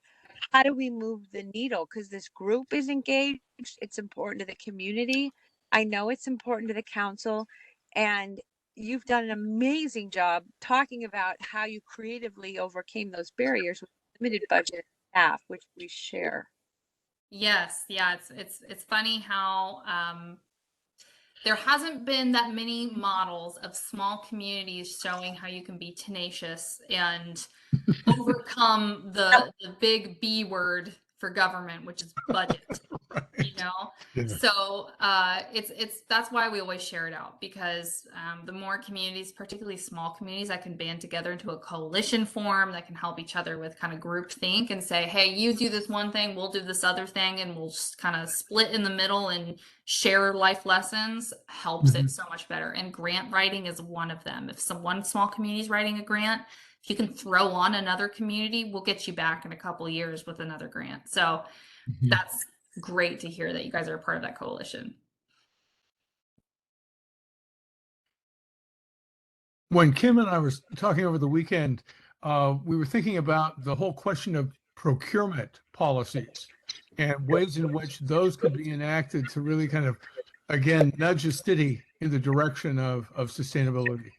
how do we move the needle? Because this group is engaged. It's important to the community. I know it's important to the council, and you've done an amazing job talking about how you creatively overcame those barriers with limited budget staff, which we share. Yes, yeah, it's funny how there hasn't been that many models of small communities showing how you can be tenacious and overcome the big B word for government, which is budget. Right. You know, Yeah. so it's that's why we always share it out, because the more communities, particularly small communities, that can band together into a coalition form that can help each other with kind of group think and say, hey, you do this one thing, we'll do this other thing, and we'll just kind of split in the middle and share life lessons, helps it so much better. And grant writing is one of them. If one small community is writing a grant, if you can throw on another community, we'll get you back in a couple of years with another grant. So that's great to hear that you guys are a part of that coalition. When Kim and I were talking over the weekend, we were thinking about the whole question of procurement policies and ways in which those could be enacted to really kind of, again, nudge the city in the direction of sustainability.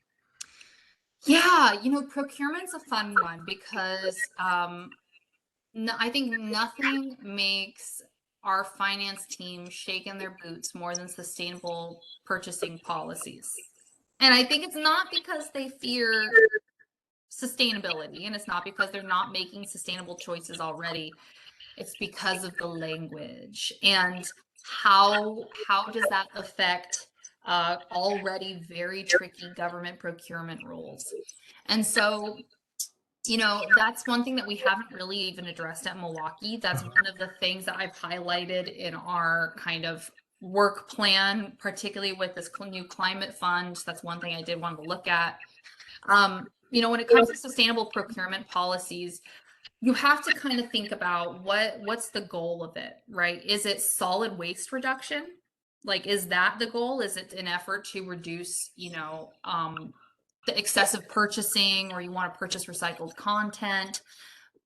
Yeah, you know, procurement's a fun one because I think nothing makes our finance team shake in their boots more than sustainable purchasing policies. And I think it's not because they fear sustainability, and it's not because they're not making sustainable choices already. It's because of the language and how does that affect already very tricky government procurement rules. And so, you know, that's one thing that we haven't really even addressed at Milwaukee. That's one of the things that I've highlighted in our kind of work plan, particularly with this new climate fund. That's one thing I did want to look at. You know, when it comes to sustainable procurement policies, you have to kind of think about what's the goal of it, right? Is it solid waste reduction? Like, is that the goal? Is it an effort to reduce, you know, the excessive purchasing, or you want to purchase recycled content?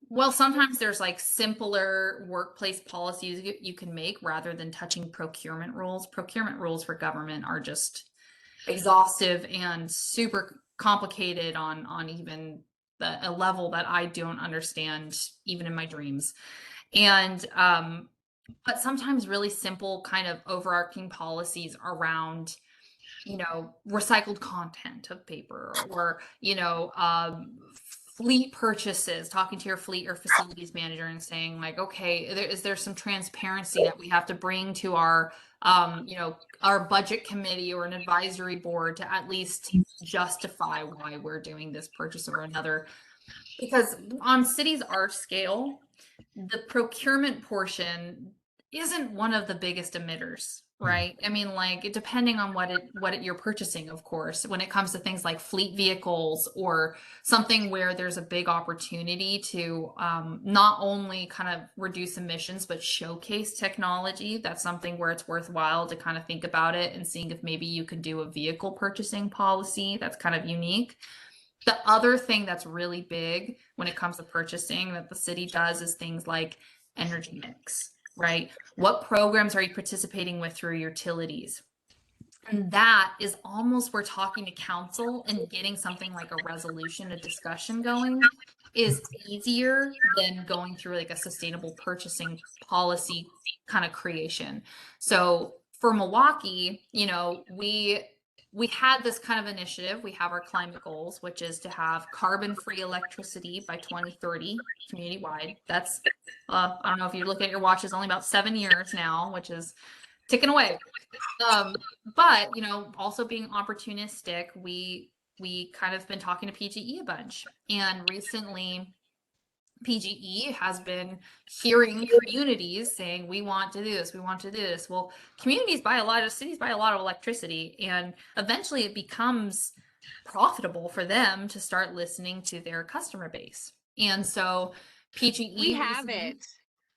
Well, sometimes there's like simpler workplace policies you can make rather than touching procurement rules. Procurement rules for government are just exhaustive and super complicated on even a level that I don't understand even in my dreams. And but sometimes really simple kind of overarching policies around, you know, recycled content of paper, or, you know, fleet purchases, talking to your fleet or facilities manager and saying like, okay, is there some transparency that we have to bring to our you know, our budget committee or an advisory board to at least justify why we're doing this purchase or another. Because on cities our scale, the procurement portion isn't one of the biggest emitters, right? I mean, like, depending on what you're purchasing, of course, when it comes to things like fleet vehicles or something where there's a big opportunity to not only kind of reduce emissions, but showcase technology. That's something where it's worthwhile to kind of think about it and seeing if maybe you could do a vehicle purchasing policy that's kind of unique. The other thing that's really big when it comes to purchasing that the city does is things like energy mix, right? What programs are you participating with through utilities? And that is almost where talking to council and getting something like a resolution, a discussion going is easier than going through like a sustainable purchasing policy kind of creation. So for Milwaukee, you know, we had this kind of initiative. We have our climate goals, which is to have carbon-free electricity by 2030 community-wide. That's I don't know if you look at your watch, it's only about 7 years now, which is ticking away. But you know, also being opportunistic, we kind of been talking to PGE a bunch, and recently PGE has been hearing communities saying, we want to do this, we want to do this. Well, communities buy a lot of, cities buy a lot of electricity, and eventually it becomes profitable for them to start listening to their customer base. And so PGE We have it.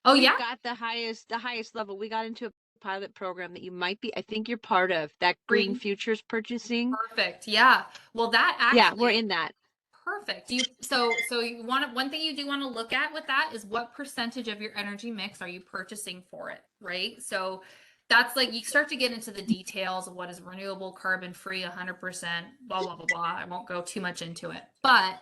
Oh, We've yeah. got the highest level. We got into a pilot program that you might be, I think you're part of, that Green Futures purchasing. Perfect. Yeah. Well, that actually, Yeah, we're in that. perfect. So you want to, one thing you do want to look at with that is what percentage of your energy mix are you purchasing for it, right? So that's like, you start to get into the details of what is renewable, carbon free, 100%, blah, blah, blah, blah. I won't go too much into it, but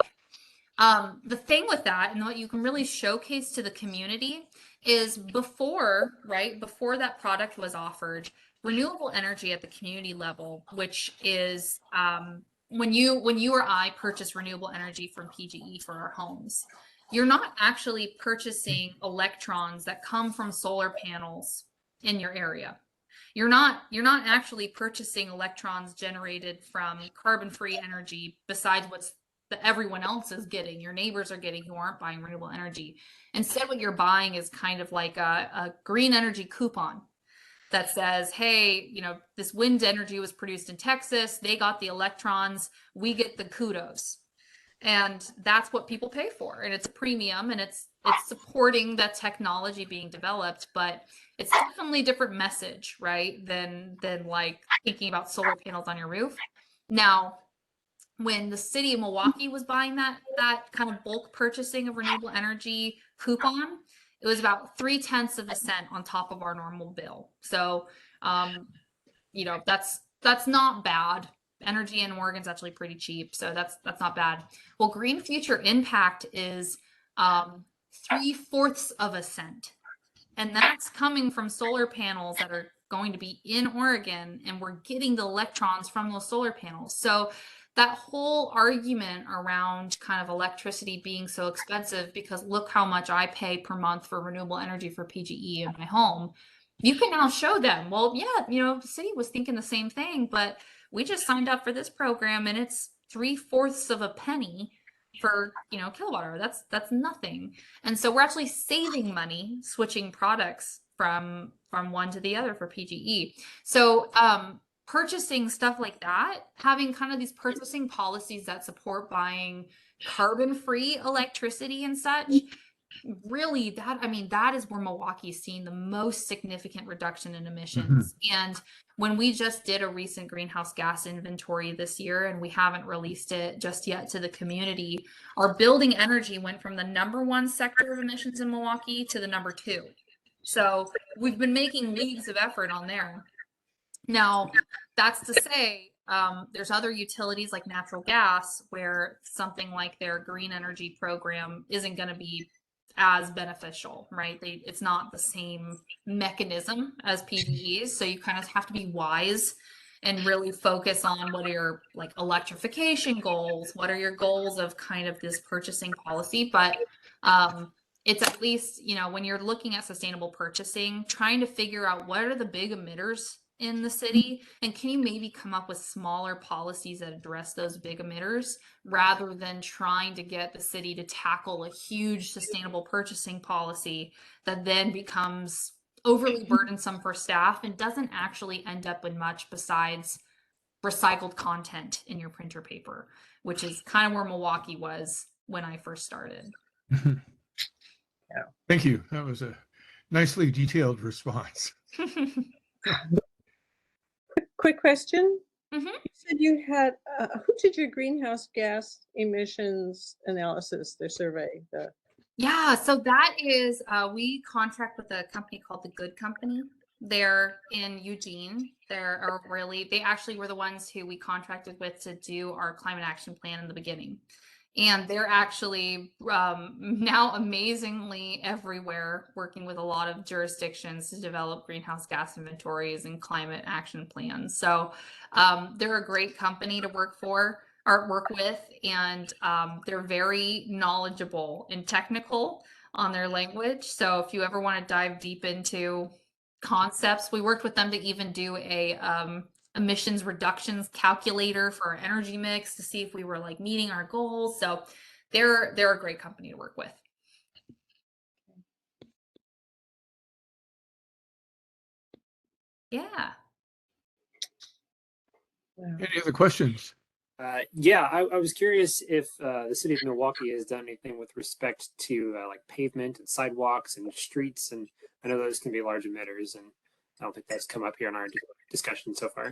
the thing with that and what you can really showcase to the community is before that product was offered, renewable energy at the community level, which is when you or I purchase renewable energy from PGE for our homes, you're not actually purchasing electrons that come from solar panels in your area. You're not actually purchasing electrons generated from carbon-free energy besides what's that everyone else is getting, your neighbors are getting who aren't buying renewable energy. Instead, what you're buying is kind of like a green energy coupon that says, hey, you know, this wind energy was produced in Texas, they got the electrons, we get the kudos. And that's what people pay for. And it's a premium, and it's supporting that technology being developed, but it's definitely a different message, right? Than like thinking about solar panels on your roof. Now, when the city of Milwaukee was buying that kind of bulk purchasing of renewable energy coupon, it was about 0.3 of a cent on top of our normal bill. So, you know, that's not bad. Energy in Oregon's actually pretty cheap, so that's not bad. Well, Green Future Impact is 0.75 of a cent, and that's coming from solar panels that are going to be in Oregon, and we're getting the electrons from those solar panels. So that whole argument around kind of electricity being so expensive because look how much I pay per month for renewable energy for PGE in my home, you can now show them, well, yeah, you know, the city was thinking the same thing, but we just signed up for this program and it's 0.75 of a penny for, you know, kilowatt hour. That's nothing. And so we're actually saving money switching products from one to the other for PGE. So purchasing stuff like that, having kind of these purchasing policies that support buying carbon-free electricity and such, really that is where Milwaukee's seeing the most significant reduction in emissions. And when we just did a recent greenhouse gas inventory this year, and we haven't released it just yet to the community, our building energy went from the #1 sector of emissions in Milwaukee to the #2. So we've been making leagues of effort on there. Now, that's to say, there's other utilities like natural gas where something like their green energy program isn't going to be as beneficial, right? It's not the same mechanism as PGEs, so you kind of have to be wise and really focus on what are your like electrification goals, what are your goals of kind of this purchasing policy. But it's at least, you know, when you're looking at sustainable purchasing, trying to figure out what are the big emitters in the city, and can you maybe come up with smaller policies that address those big emitters rather than trying to get the city to tackle a huge sustainable purchasing policy that then becomes overly burdensome for staff and doesn't actually end up in much besides recycled content in your printer paper, which is kind of where Milwaukee was when I first started. Thank you. That was a nicely detailed response. Quick question. Mhm. You said you had, who did your greenhouse gas emissions analysis, their survey? Yeah, so that is, we contract with a company called The Good Company. They're in Eugene. They actually were the ones who we contracted with to do our climate action plan in the beginning. And they're actually now amazingly everywhere, working with a lot of jurisdictions to develop greenhouse gas inventories and climate action plans. So they're a great company to work with, and they're very knowledgeable and technical on their language. So if you ever want to dive deep into concepts, we worked with them to even do a emissions reductions calculator for our energy mix to see if we were like meeting our goals. So they're a great company to work with. Yeah. Any other questions? Yeah, I was curious if the city of Milwaukee has done anything with respect to like pavement and sidewalks and streets, and I know those can be large emitters, and I don't think that's come up here in our discussion so far.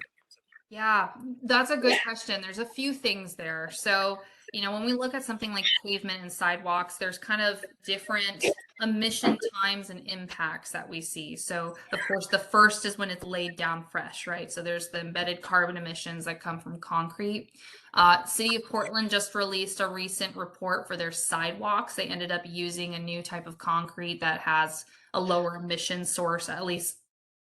Yeah, that's a good question. There's a few things there. So, when we look at something like pavement and sidewalks, there's kind of different emission times and impacts that we see. So, of course, the first is when it's laid down fresh, right? So there's the embedded carbon emissions that come from concrete. City of Portland just released a recent report for their sidewalks. They ended up using a new type of concrete that has a lower emission source, at least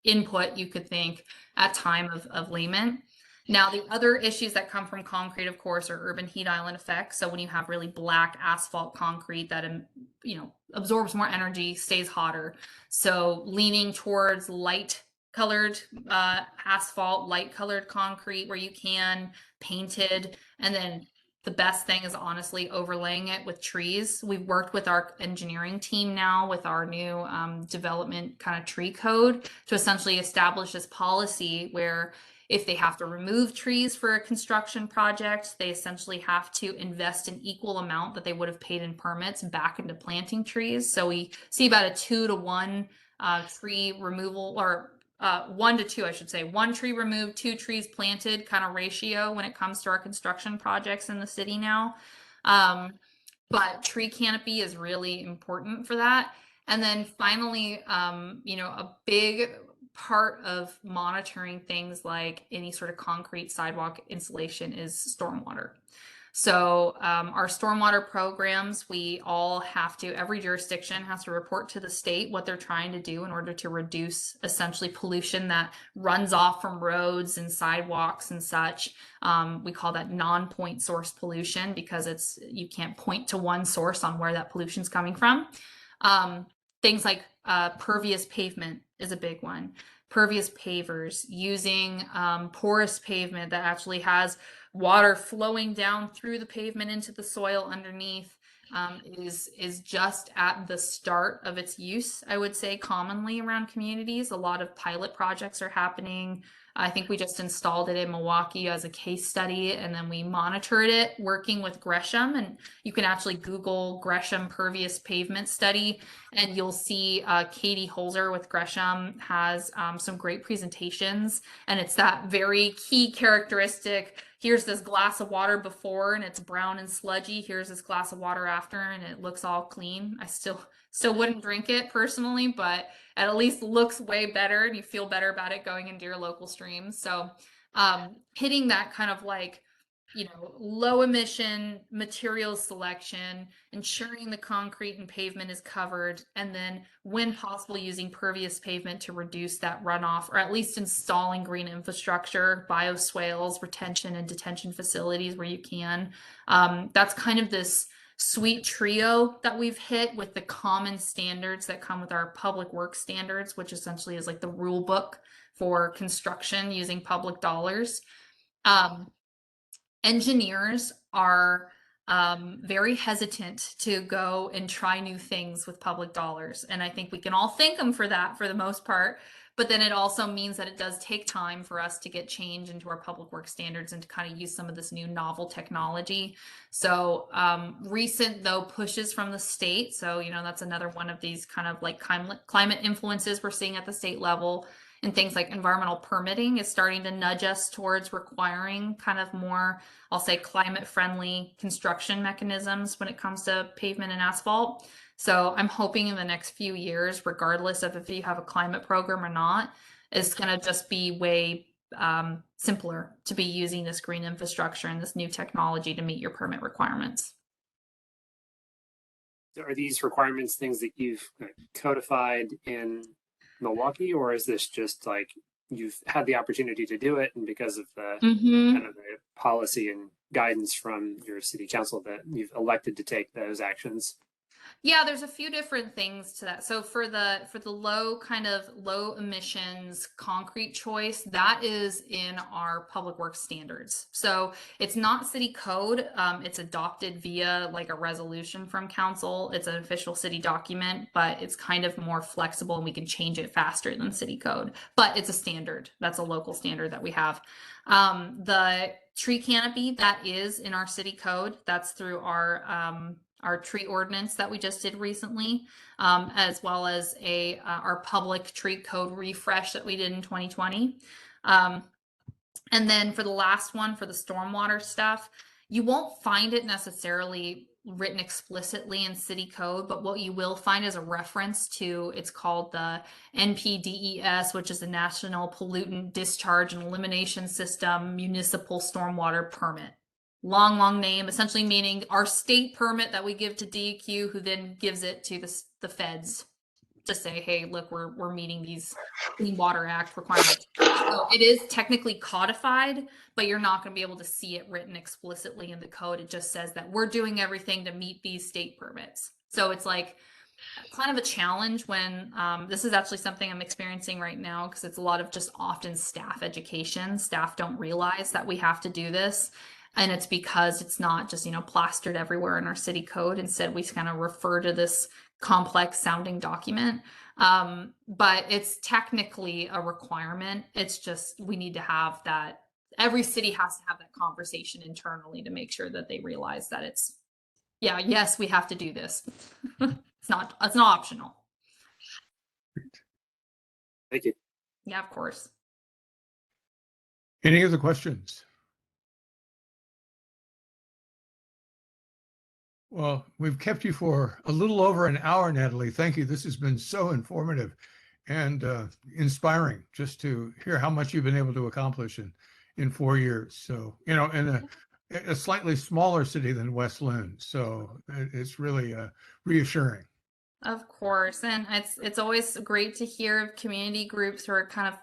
input, you could think, at time of layment. Now, the other issues that come from concrete, of course, are urban heat island effects. So when you have really black asphalt concrete that, absorbs more energy, stays hotter. So leaning towards light colored asphalt, light colored concrete where you can, painted, and then the best thing is honestly overlaying it with trees. We've worked with our engineering team now with our new development kind of tree code to essentially establish this policy where if they have to remove trees for a construction project, they essentially have to invest an equal amount that they would have paid in permits back into planting trees. So we see about a 2-to-1 tree removal, or 1-to-2, I should say. 1 tree removed, 2 trees planted kind of ratio when it comes to our construction projects in the city now. But tree canopy is really important for that. And then finally, a big part of monitoring things like any sort of concrete sidewalk installation is stormwater. So our stormwater programs, every jurisdiction has to report to the state what they're trying to do in order to reduce essentially pollution that runs off from roads and sidewalks and such. We call that non-point source pollution because you can't point to one source on where that pollution is coming from. Things like pervious pavement is a big one. Pervious pavers, using porous pavement that actually has water flowing down through the pavement into the soil underneath, is just at the start of its use, I would say, commonly around communities. A lot of pilot projects are happening. I think we just installed it in Milwaukee as a case study, and then we monitored it working with Gresham. And you can actually Google Gresham pervious pavement study, and you'll see Katie Holzer with Gresham has some great presentations. And it's that very key characteristic. Here's this glass of water before and it's brown and sludgy. Here's this glass of water after and it looks all clean. I still wouldn't drink it personally, but it at least looks way better and you feel better about it going into your local streams. So hitting that kind of like, low emission materials selection, ensuring the concrete and pavement is covered, and then when possible using pervious pavement to reduce that runoff, or at least installing green infrastructure, bioswales, retention and detention facilities where you can. That's kind of this sweet trio that we've hit with the common standards that come with our public works standards, which essentially is like the rule book for construction using public dollars. Engineers are very hesitant to go and try new things with public dollars. And I think we can all thank them for that for the most part. But then it also means that it does take time for us to get change into our public works standards and to kind of use some of this new novel technology. So recent, though, pushes from the state. So, that's another one of these kind of like climate influences we're seeing at the state level, and things like environmental permitting is starting to nudge us towards requiring kind of more, I'll say, climate friendly construction mechanisms when it comes to pavement and asphalt. So I'm hoping in the next few years, regardless of if you have a climate program or not, it's going to just be way simpler to be using this green infrastructure and this new technology to meet your permit requirements. Are these requirements things that you've codified in Milwaukee, or is this just like you've had the opportunity to do it, and because of the kind of the policy and guidance from your city council that you've elected to take those actions? Yeah, there's a few different things to that. So for the low emissions concrete choice, that is in our public works standards. So it's not city code. It's adopted via like a resolution from council. It's an official city document, but it's kind of more flexible and we can change it faster than city code. But it's a standard. That's a local standard that we have. The tree canopy, that is in our city code. That's through our tree ordinance that we just did recently, as well as our public tree code refresh that we did in 2020. And then for the last one, for the stormwater stuff, you won't find it necessarily written explicitly in city code, but what you will find is a reference to, it's called the NPDES, which is the National Pollutant Discharge and Elimination System Municipal Stormwater Permit. Long name, essentially meaning our state permit that we give to DEQ, who then gives it to the feds to say, hey, look, we're meeting these Clean Water Act requirements. So it is technically codified, but you're not going to be able to see it written explicitly in the code. It just says that we're doing everything to meet these state permits. So it's like kind of a challenge when this is actually something I'm experiencing right now, because it's a lot of just often staff education. Staff don't realize that we have to do this. And it's because it's not just, plastered everywhere in our city code. Instead, we kind of refer to this complex sounding document. But it's technically a requirement. It's just, we need to have that. Every city has to have that conversation internally to make sure that they realize that it's, yes, we have to do this. It's not optional. Thank you. Yeah, of course. Any other questions? Well, we've kept you for a little over an hour, Natalie. Thank you. This has been so informative and inspiring just to hear how much you've been able to accomplish in 4 years. So, in a slightly smaller city than West Lynn. So it's really reassuring. Of course. And it's always great to hear of community groups who are kind of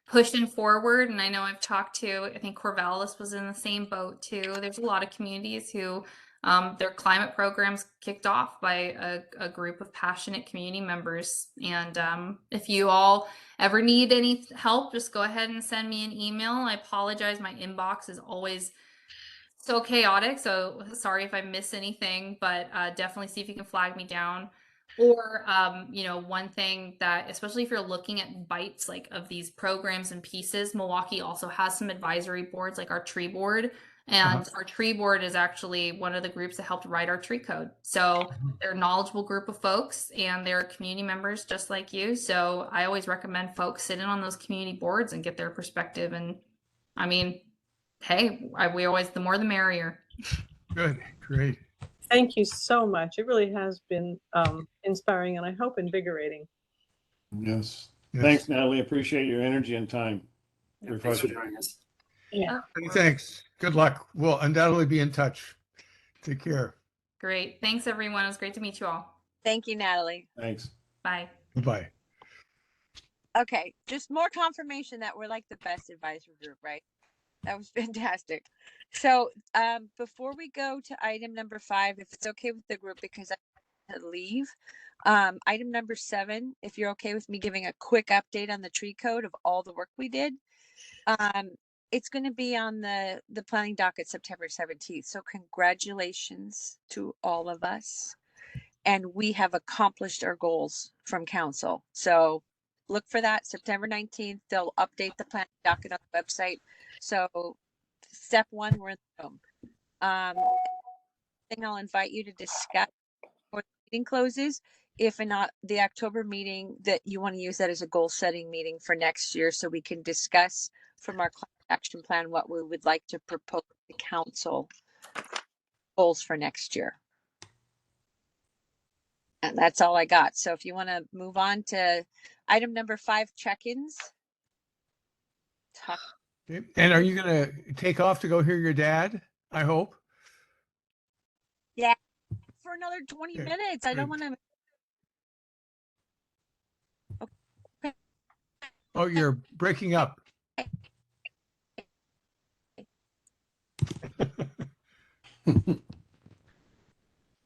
pushing forward. And I know I've talked to, I think Corvallis was in the same boat too. There's a lot of communities who their climate programs kicked off by a group of passionate community members. And if you all ever need any help, just go ahead and send me an email. I apologize. My inbox is always so chaotic. So sorry if I miss anything, but definitely see if you can flag me down. Or, one thing that, especially if you're looking at bites like of these programs and pieces, Milwaukee also has some advisory boards like our tree board. And our tree board is actually one of the groups that helped write our tree code. So they're a knowledgeable group of folks and they're community members just like you. So I always recommend folks sit in on those community boards and get their perspective. And I mean, hey, we always, the more the merrier. Good, great. Thank you so much. It really has been inspiring and I hope invigorating. Yes. Thanks, Natalie. Appreciate your energy and time. Yeah, thanks for joining us. Yeah. Thanks. Good luck. We'll undoubtedly be in touch. Take care. Great. Thanks, everyone. It was great to meet you all. Thank you, Natalie. Thanks. Bye. Bye. Okay, just more confirmation that we're like the best advisory group, right? That was fantastic. So before we go to item number 5, if it's okay with the group, because I have to leave, item number 7, if you're okay with me giving a quick update on the tree code of all the work we did. It's going to be on the planning docket September 17th. So congratulations to all of us. And we have accomplished our goals from council. So look for that September 19th. They'll update the planning docket on the website. So step 1, we're in the room. Thing I'll invite you to discuss before the meeting closes if in not the October meeting, that you want to use that as a goal setting meeting for next year, so we can discuss from our climate action plan what we would like to propose to council goals for next year. And that's all I got. So if you want to move on to item number 5, check-ins. Okay. And are you going to take off to go hear your dad? I hope. Yeah, for another 20 Okay, minutes. I don't good. want to. Oh, you're breaking up.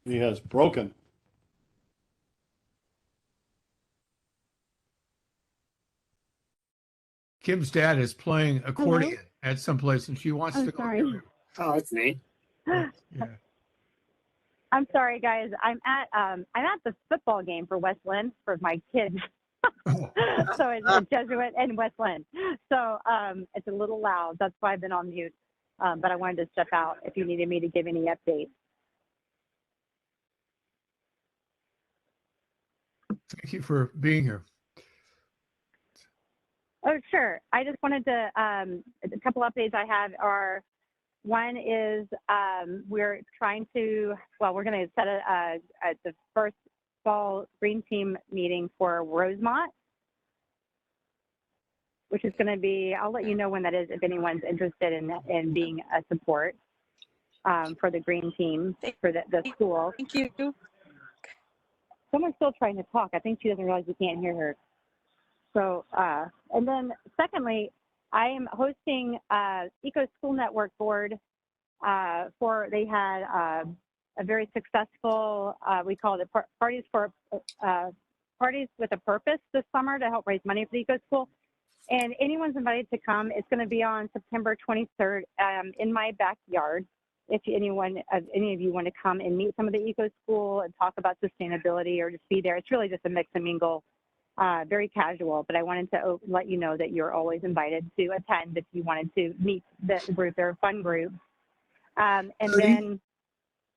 He has broken. Kim's dad is playing accordion at some place, and she wants I'm to go sorry. hear him. Oh, that's neat. Yeah. I'm sorry, guys. I'm at the football game for West Lynn for my kids. Oh, So it's a Jesuit and West Lynn. So it's a little loud. That's why I've been on mute. But I wanted to step out if you needed me to give any updates. thank you for being here. Oh, sure. I just wanted to, a couple updates I have are, one is we're trying to, well, we're going to set the first fall green team meeting for Rosemont, which is going to be, I'll let you know when that is if anyone's interested in being a support for the green team for the school. Thank you. Someone's still trying to talk. I think she doesn't realize you can't hear her. So, and then secondly, I am hosting Eco School Network board they had a very successful, we call it Parties with a Purpose this summer to help raise money for the Eco School. And anyone's invited to come. It's going to be on September 23rd in my backyard. If any of you want to come and meet some of the Eco School and talk about sustainability or just be there, it's really just a mix and mingle. Very casual, but I wanted to let you know that you're always invited to attend if you wanted to meet the group. They're a fun group. And then,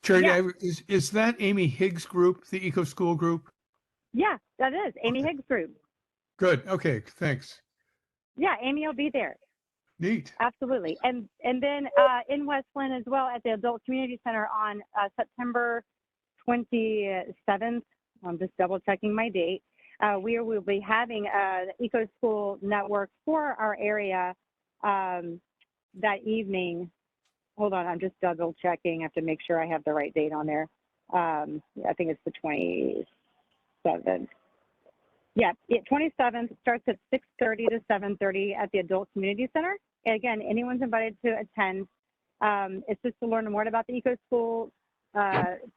Charity, yeah. is that Amy Higgs' group, the Eco School group? Yeah, that is Amy Higgs' group. Good. Okay. Thanks. Yeah, Amy will be there. Neat. Absolutely. And then in West Lynn as well at the Adult Community Center on September 27th. I'm just double checking my date. We will be having the Eco School Network for our area that evening. Hold on, I'm just double checking. I have to make sure I have the right date on there. I think it's the 27th. Yeah, 27th starts at 6:30 to 7:30 at the Adult Community Center. Again, anyone's invited to attend. It's just to learn more about the Eco School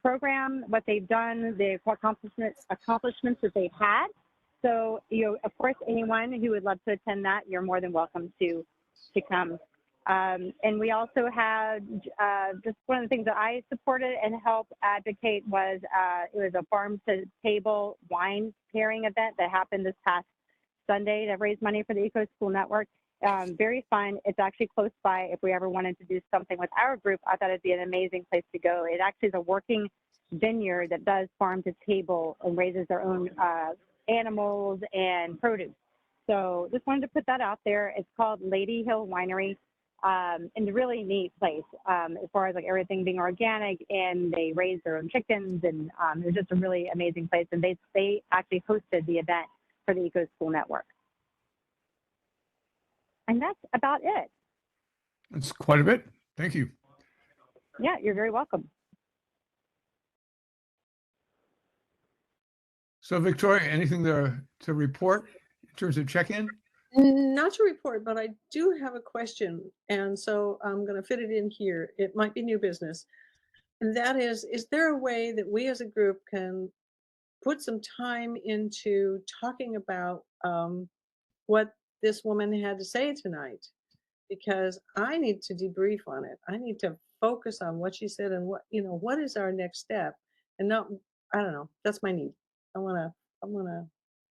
program, what they've done, the accomplishments that they've had. So, of course, anyone who would love to attend that, you're more than welcome to come. And we also had just one of the things that I supported and helped advocate was it was a farm to table wine pairing event that happened this past Sunday to raise money for the Eco School Network. Very fun. It's actually close by. If we ever wanted to do something with our group, I thought it'd be an amazing place to go. It actually is a working vineyard that does farm to table and raises their own animals and produce. So just wanted to put that out there. It's called Lady Hill Winery. And a really neat place as far as like everything being organic, and they raise their own chickens, and it's just a really amazing place. And they actually hosted the event for the Eco School Network. And that's about it. That's quite a bit. Thank you. Yeah, you're very welcome. So, Victoria, anything to report in terms of check-in? Not to report, but I do have a question. And so I'm going to fit it in here. It might be new business. And that is there a way that we as a group can put some time into talking about what this woman had to say tonight? Because I need to debrief on it. I need to focus on what she said and what is our next step, and not, I don't know, that's my need. I want to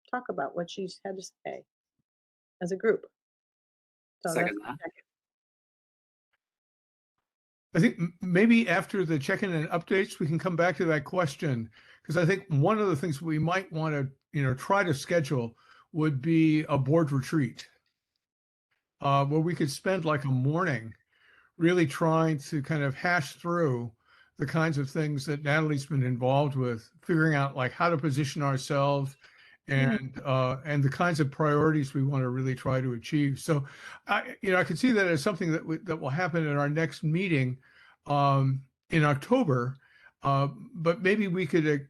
talk about what she's had to say as a group. So Second that. I think maybe after the check-in and updates, we can come back to that question, because I think one of the things we might want to, try to schedule would be a board retreat, where we could spend like a morning really trying to kind of hash through the kinds of things that Natalie's been involved with, figuring out like how to position ourselves and the kinds of priorities we want to really try to achieve. So, I could see that as something that will happen at our next meeting in October. But maybe we could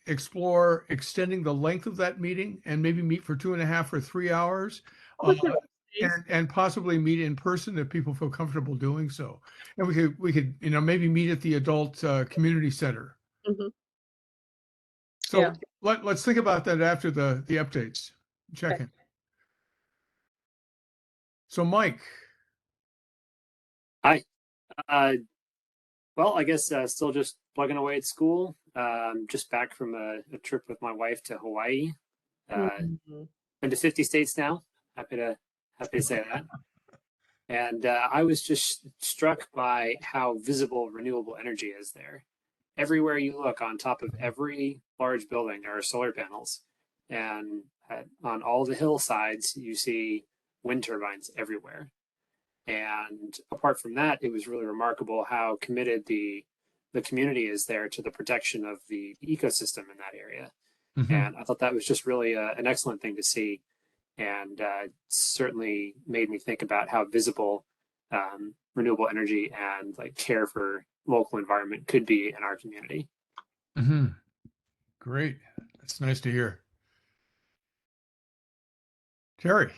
explore extending the length of that meeting and maybe meet for 2.5 or 3 hours. And possibly meet in person if people feel comfortable doing so. And we could maybe meet at the adult community center. Mhm. So Yeah. let's think about that after the updates. Check in. So Mike. Hi. Well, I guess still just plugging away at school. Just back from a trip with my wife to Hawaii. Mhm. Been to 50 states now. Happy to say that. And I was just struck by how visible renewable energy is there. Everywhere you look, on top of every large building, there are solar panels. And on all the hillsides, you see wind turbines everywhere. And apart from that, it was really remarkable how committed the community is there to the protection of the ecosystem in that area. Mm-hmm. And I thought that was just really an excellent thing to see, and certainly made me think about how visible renewable energy and like care for local environment could be in our community. Mm-hmm. Great. That's nice to hear. Terry.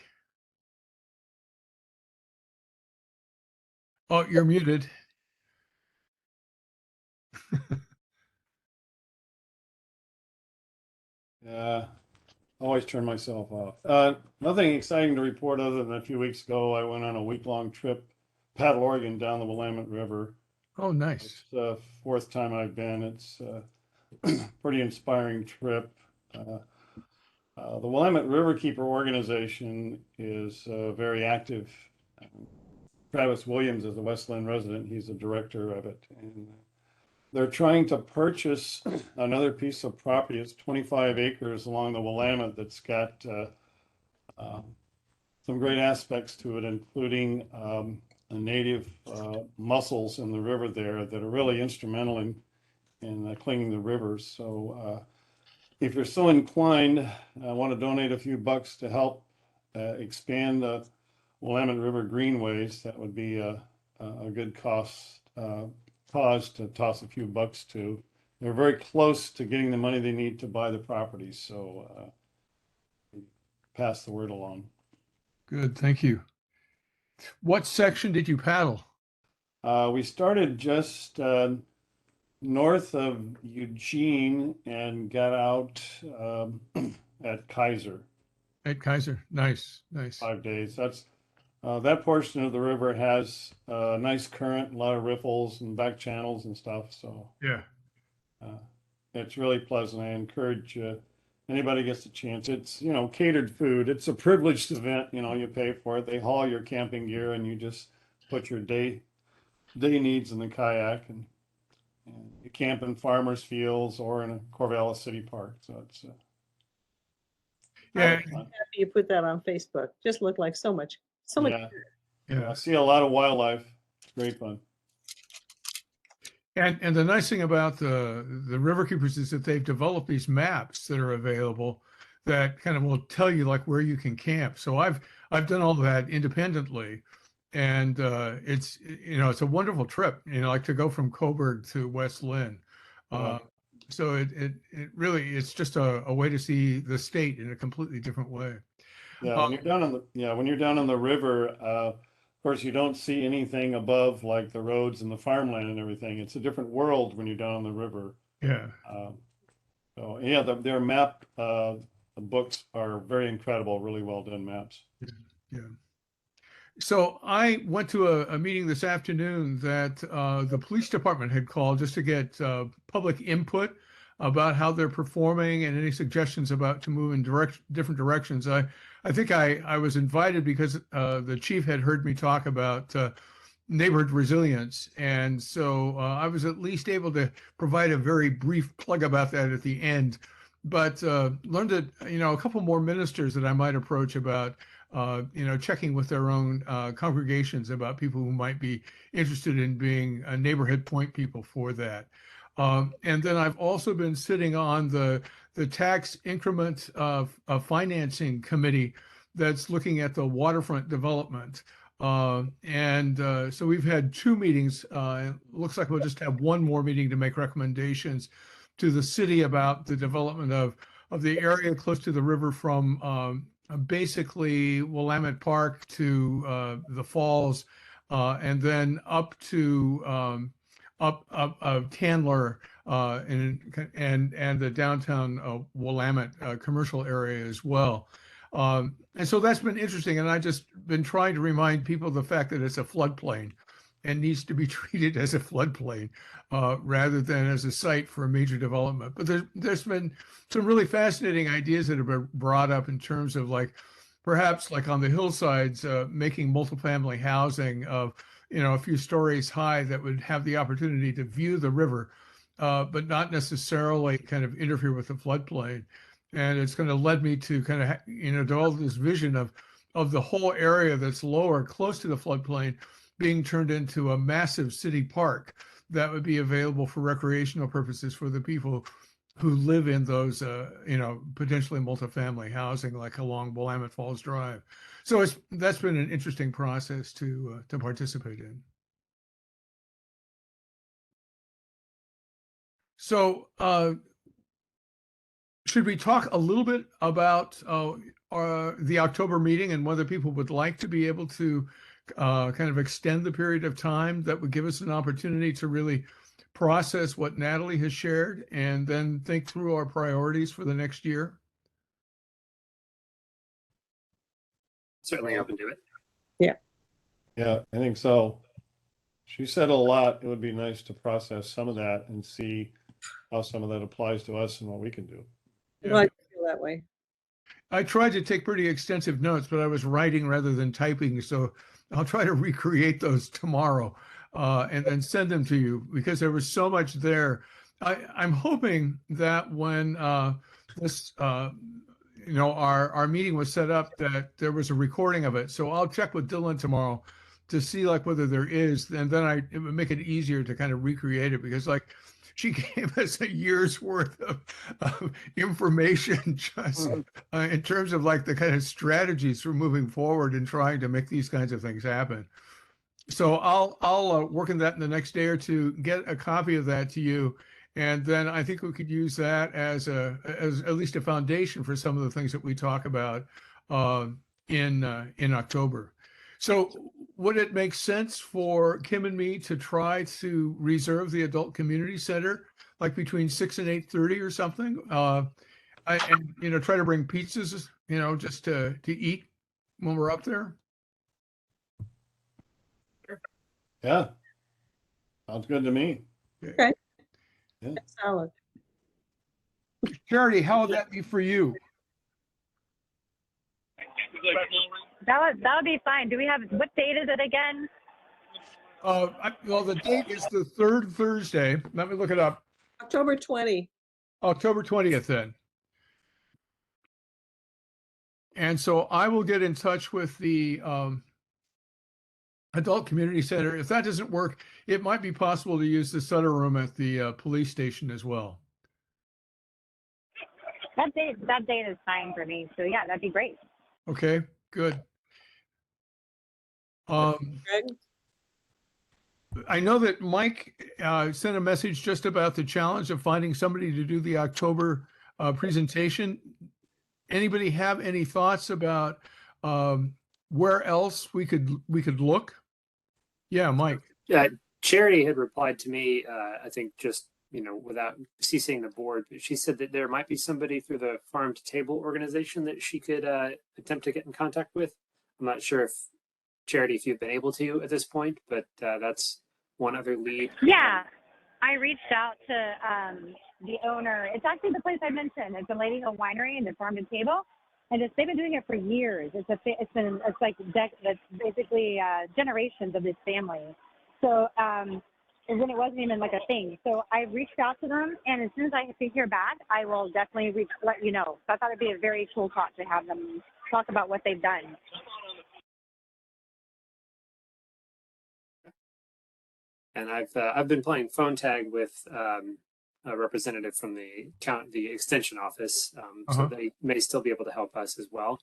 Oh, you're muted. Yeah, always turn myself off. Nothing exciting to report other than a few weeks ago, I went on a week-long trip, paddle Oregon down the Willamette River. Oh, nice. It's the fourth time I've been. It's a pretty inspiring trip. The Willamette Riverkeeper organization is very active. Travis Williams is a Westland resident. He's the director of it. And they're trying to purchase another piece of property. It's 25 acres along the Willamette that's got some great aspects to it, including native mussels in the river there that are really instrumental in cleaning the rivers. So if you're so inclined, I want to donate a few bucks to help expand the Willamette River greenways. That would be a good cause to toss a few bucks to. They're very close to getting the money they need to buy the property, so pass the word along. Good, thank you. What section did you paddle? We started just north of Eugene and got out at Kaiser. At Kaiser, nice, nice. 5 days. That's that portion of the river has a nice current, a lot of riffles and back channels and stuff. So yeah, it's really pleasant. I encourage anybody gets a chance. It's catered food. It's a privileged event. You pay for it. They haul your camping gear and you just put your day needs in the kayak and you camp in farmers' fields or in a Corvallis City Park. So it's yeah. I'm happy you put that on Facebook. Just looked like so much. Yeah. I see a lot of wildlife. It's great fun. And the nice thing about the Riverkeepers is that they've developed these maps that are available that kind of will tell you like where you can camp. So I've done all that independently, and it's it's a wonderful trip. Like to go from Coburg to West Lynn. So it really it's just a way to see the state in a completely different way. Yeah, when you're down on the river, of course you don't see anything above like the roads and the farmland and everything. It's a different world when you're down on the river. Yeah. So yeah, their map books are very incredible, really well done maps. Yeah. So I went to a meeting this afternoon that the police department had called just to get public input about how they're performing and any suggestions about to move in different directions. I think I was invited because the chief had heard me talk about neighborhood resilience. And so I was at least able to provide a very brief plug about that at the end, but learned that, a couple more ministers that I might approach about, checking with their own congregations about people who might be interested in being neighborhood point people for that. And then I've also been sitting on the tax increment financing committee that's looking at the waterfront development. So we've had 2 meetings. Looks like we'll just have one more meeting to make recommendations to the city about the development of the area close to the river from basically Willamette Park to the falls, and then up to Candler and the downtown Willamette commercial area as well. And so that's been interesting. And I've just been trying to remind people of the fact that it's a floodplain and needs to be treated as a floodplain rather than as a site for a major development. But there's been some really fascinating ideas that have been brought up in terms of perhaps on the hillsides, making multifamily housing of, a few stories high that would have the opportunity to view the river, but not necessarily kind of interfere with the floodplain. And it's going to lead me to kind of, develop this vision of the whole area that's lower, close to the floodplain, being turned into a massive city park that would be available for recreational purposes for the people who live in those, potentially multifamily housing, like along Willamette Falls Drive. So that's been an interesting process to participate in. So should we talk a little bit about the October meeting and whether people would like to be able to kind of extend the period of time that would give us an opportunity to really process what Natalie has shared and then think through our priorities for the next year? Certainly open to it. Yeah, I think so. She said a lot. It would be nice to process some of that and see how some of that applies to us and what we can do. I'm glad you feel that way. I tried to take pretty extensive notes, but I was writing rather than typing. So I'll try to recreate those tomorrow and then send them to you because there was so much there. I'm hoping that when this, our meeting was set up, that there was a recording of it. So I'll check with Dylan tomorrow to see whether there is, and then it would make it easier to kind of recreate it because she gave us a year's worth of information just in terms of the kind of strategies for moving forward and trying to make these kinds of things happen. So I'll work on that in the next day or two, get a copy of that to you. And then I think we could use that as at least a foundation for some of the things that we talk about in October. So would it make sense for Kim and me to try to reserve the Adult Community Center between 6 and 8:30 or something? And try to bring pizzas, just to eat when we're up there. Yeah. Sounds good to me. Okay. Yeah. That's solid. Charity, how would that be for you? That would be fine. Do we have, what date is it again? Well, the date is the 3rd Thursday. Let me look it up. October 20. October 20th then. And so I will get in touch with the Adult Community Center. If that doesn't work, it might be possible to use the Sutter Room at the police station as well. That date is fine for me. So yeah, that'd be great. Okay, good. Greg? I know that Mike sent a message just about the challenge of finding somebody to do the October presentation. Anybody have any thoughts about where else we could look? Yeah, Mike. Yeah, Charity had replied to me, I think just, without CCing the board, but she said that there might be somebody through the Farm to Table organization that she could attempt to get in contact with. I'm not sure if Charity, if you've been able to at this point, but that's one other lead. Yeah, I reached out to the owner. It's actually the place I mentioned. It's a Lady Hill Winery and the Farm to Table. and they've been doing it for years. It's basically generations of this family. So and when it wasn't even like a thing. So I reached out to them, and as soon as I hear back, I will definitely let you know. So I thought it'd be a very cool talk to have them talk about what they've done. And I've been playing phone tag with a representative from the extension office, so they may still be able to help us as well.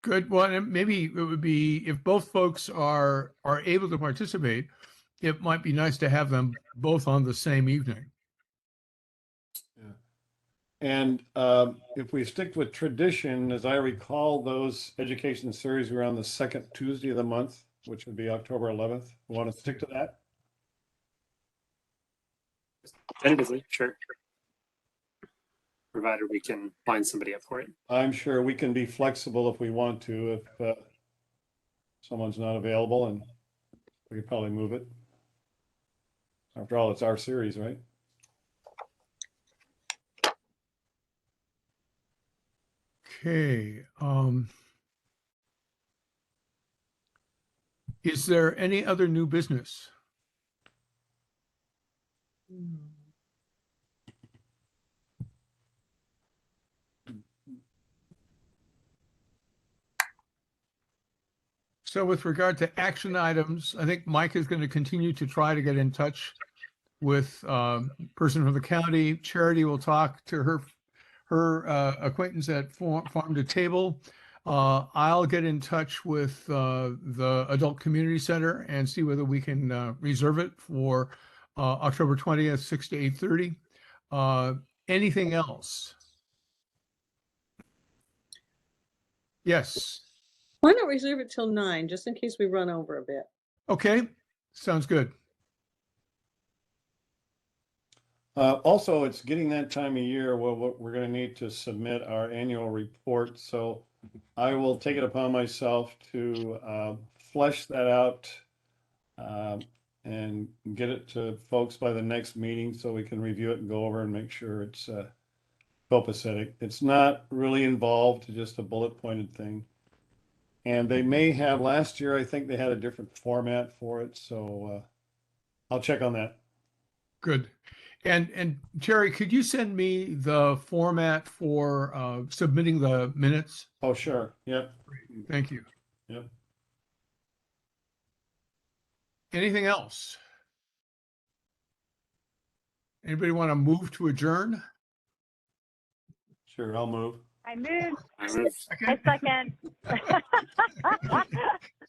Good. Well, and maybe it would be, if both folks are able to participate, it might be nice to have them both on the same evening. Yeah. And if we stick with tradition, as I recall, those education series were on the second Tuesday of the month, which would be October 11th. We want to stick to that? Tentatively, sure. Provided we can find somebody up for it. I'm sure we can be flexible if we want to, if someone's not available, and we could probably move it. After all, it's our series, right? Okay. Is there any other new business? So with regard to action items, I think Mike is going to continue to try to get in touch with person from the county. Charity will talk to her acquaintance at Farm to Table. I'll get in touch with the Adult Community Center and see whether we can reserve it for October 20th, 6 to 8:30. Anything else? Yes. Why not reserve it till 9, just in case we run over a bit? Okay, sounds good. Also, it's getting that time of year where we're going to need to submit our annual report. So I will take it upon myself to flesh that out and get it to folks by the next meeting so we can review it and go over and make sure it's copacetic. It's not really involved, just a bullet pointed thing. And they may have, last year, I think they had a different format for it. So I'll check on that. Good. And Jerry, could you send me the format for submitting the minutes? Oh, sure. Yep. Thank you. Yep. Anything else? Anybody want to move to adjourn? Sure, I'll move. I moved. I moved. I second.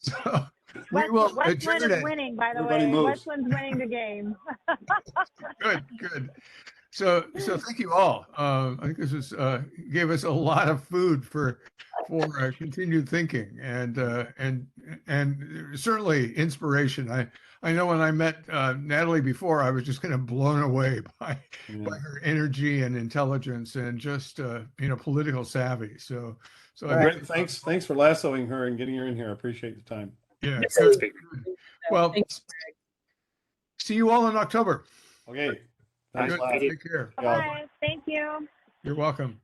So we will Westland adjourn is it. winning, by the Everybody way. moves. Westland's winning the game. Good, good. So thank you all. I think this is gave us a lot of food for continued thinking and certainly inspiration. I know when I met Natalie before, I was just kind of blown away by her energy and intelligence and just political savvy. So Well, Brett, thanks for lassoing her and getting her in here. I appreciate the time. yeah. Yes, Good. good. Well, Thanks. see you all in October. Okay. Bye. Thanks a lot. Thank you. Take care. Bye. Thank you. You're welcome.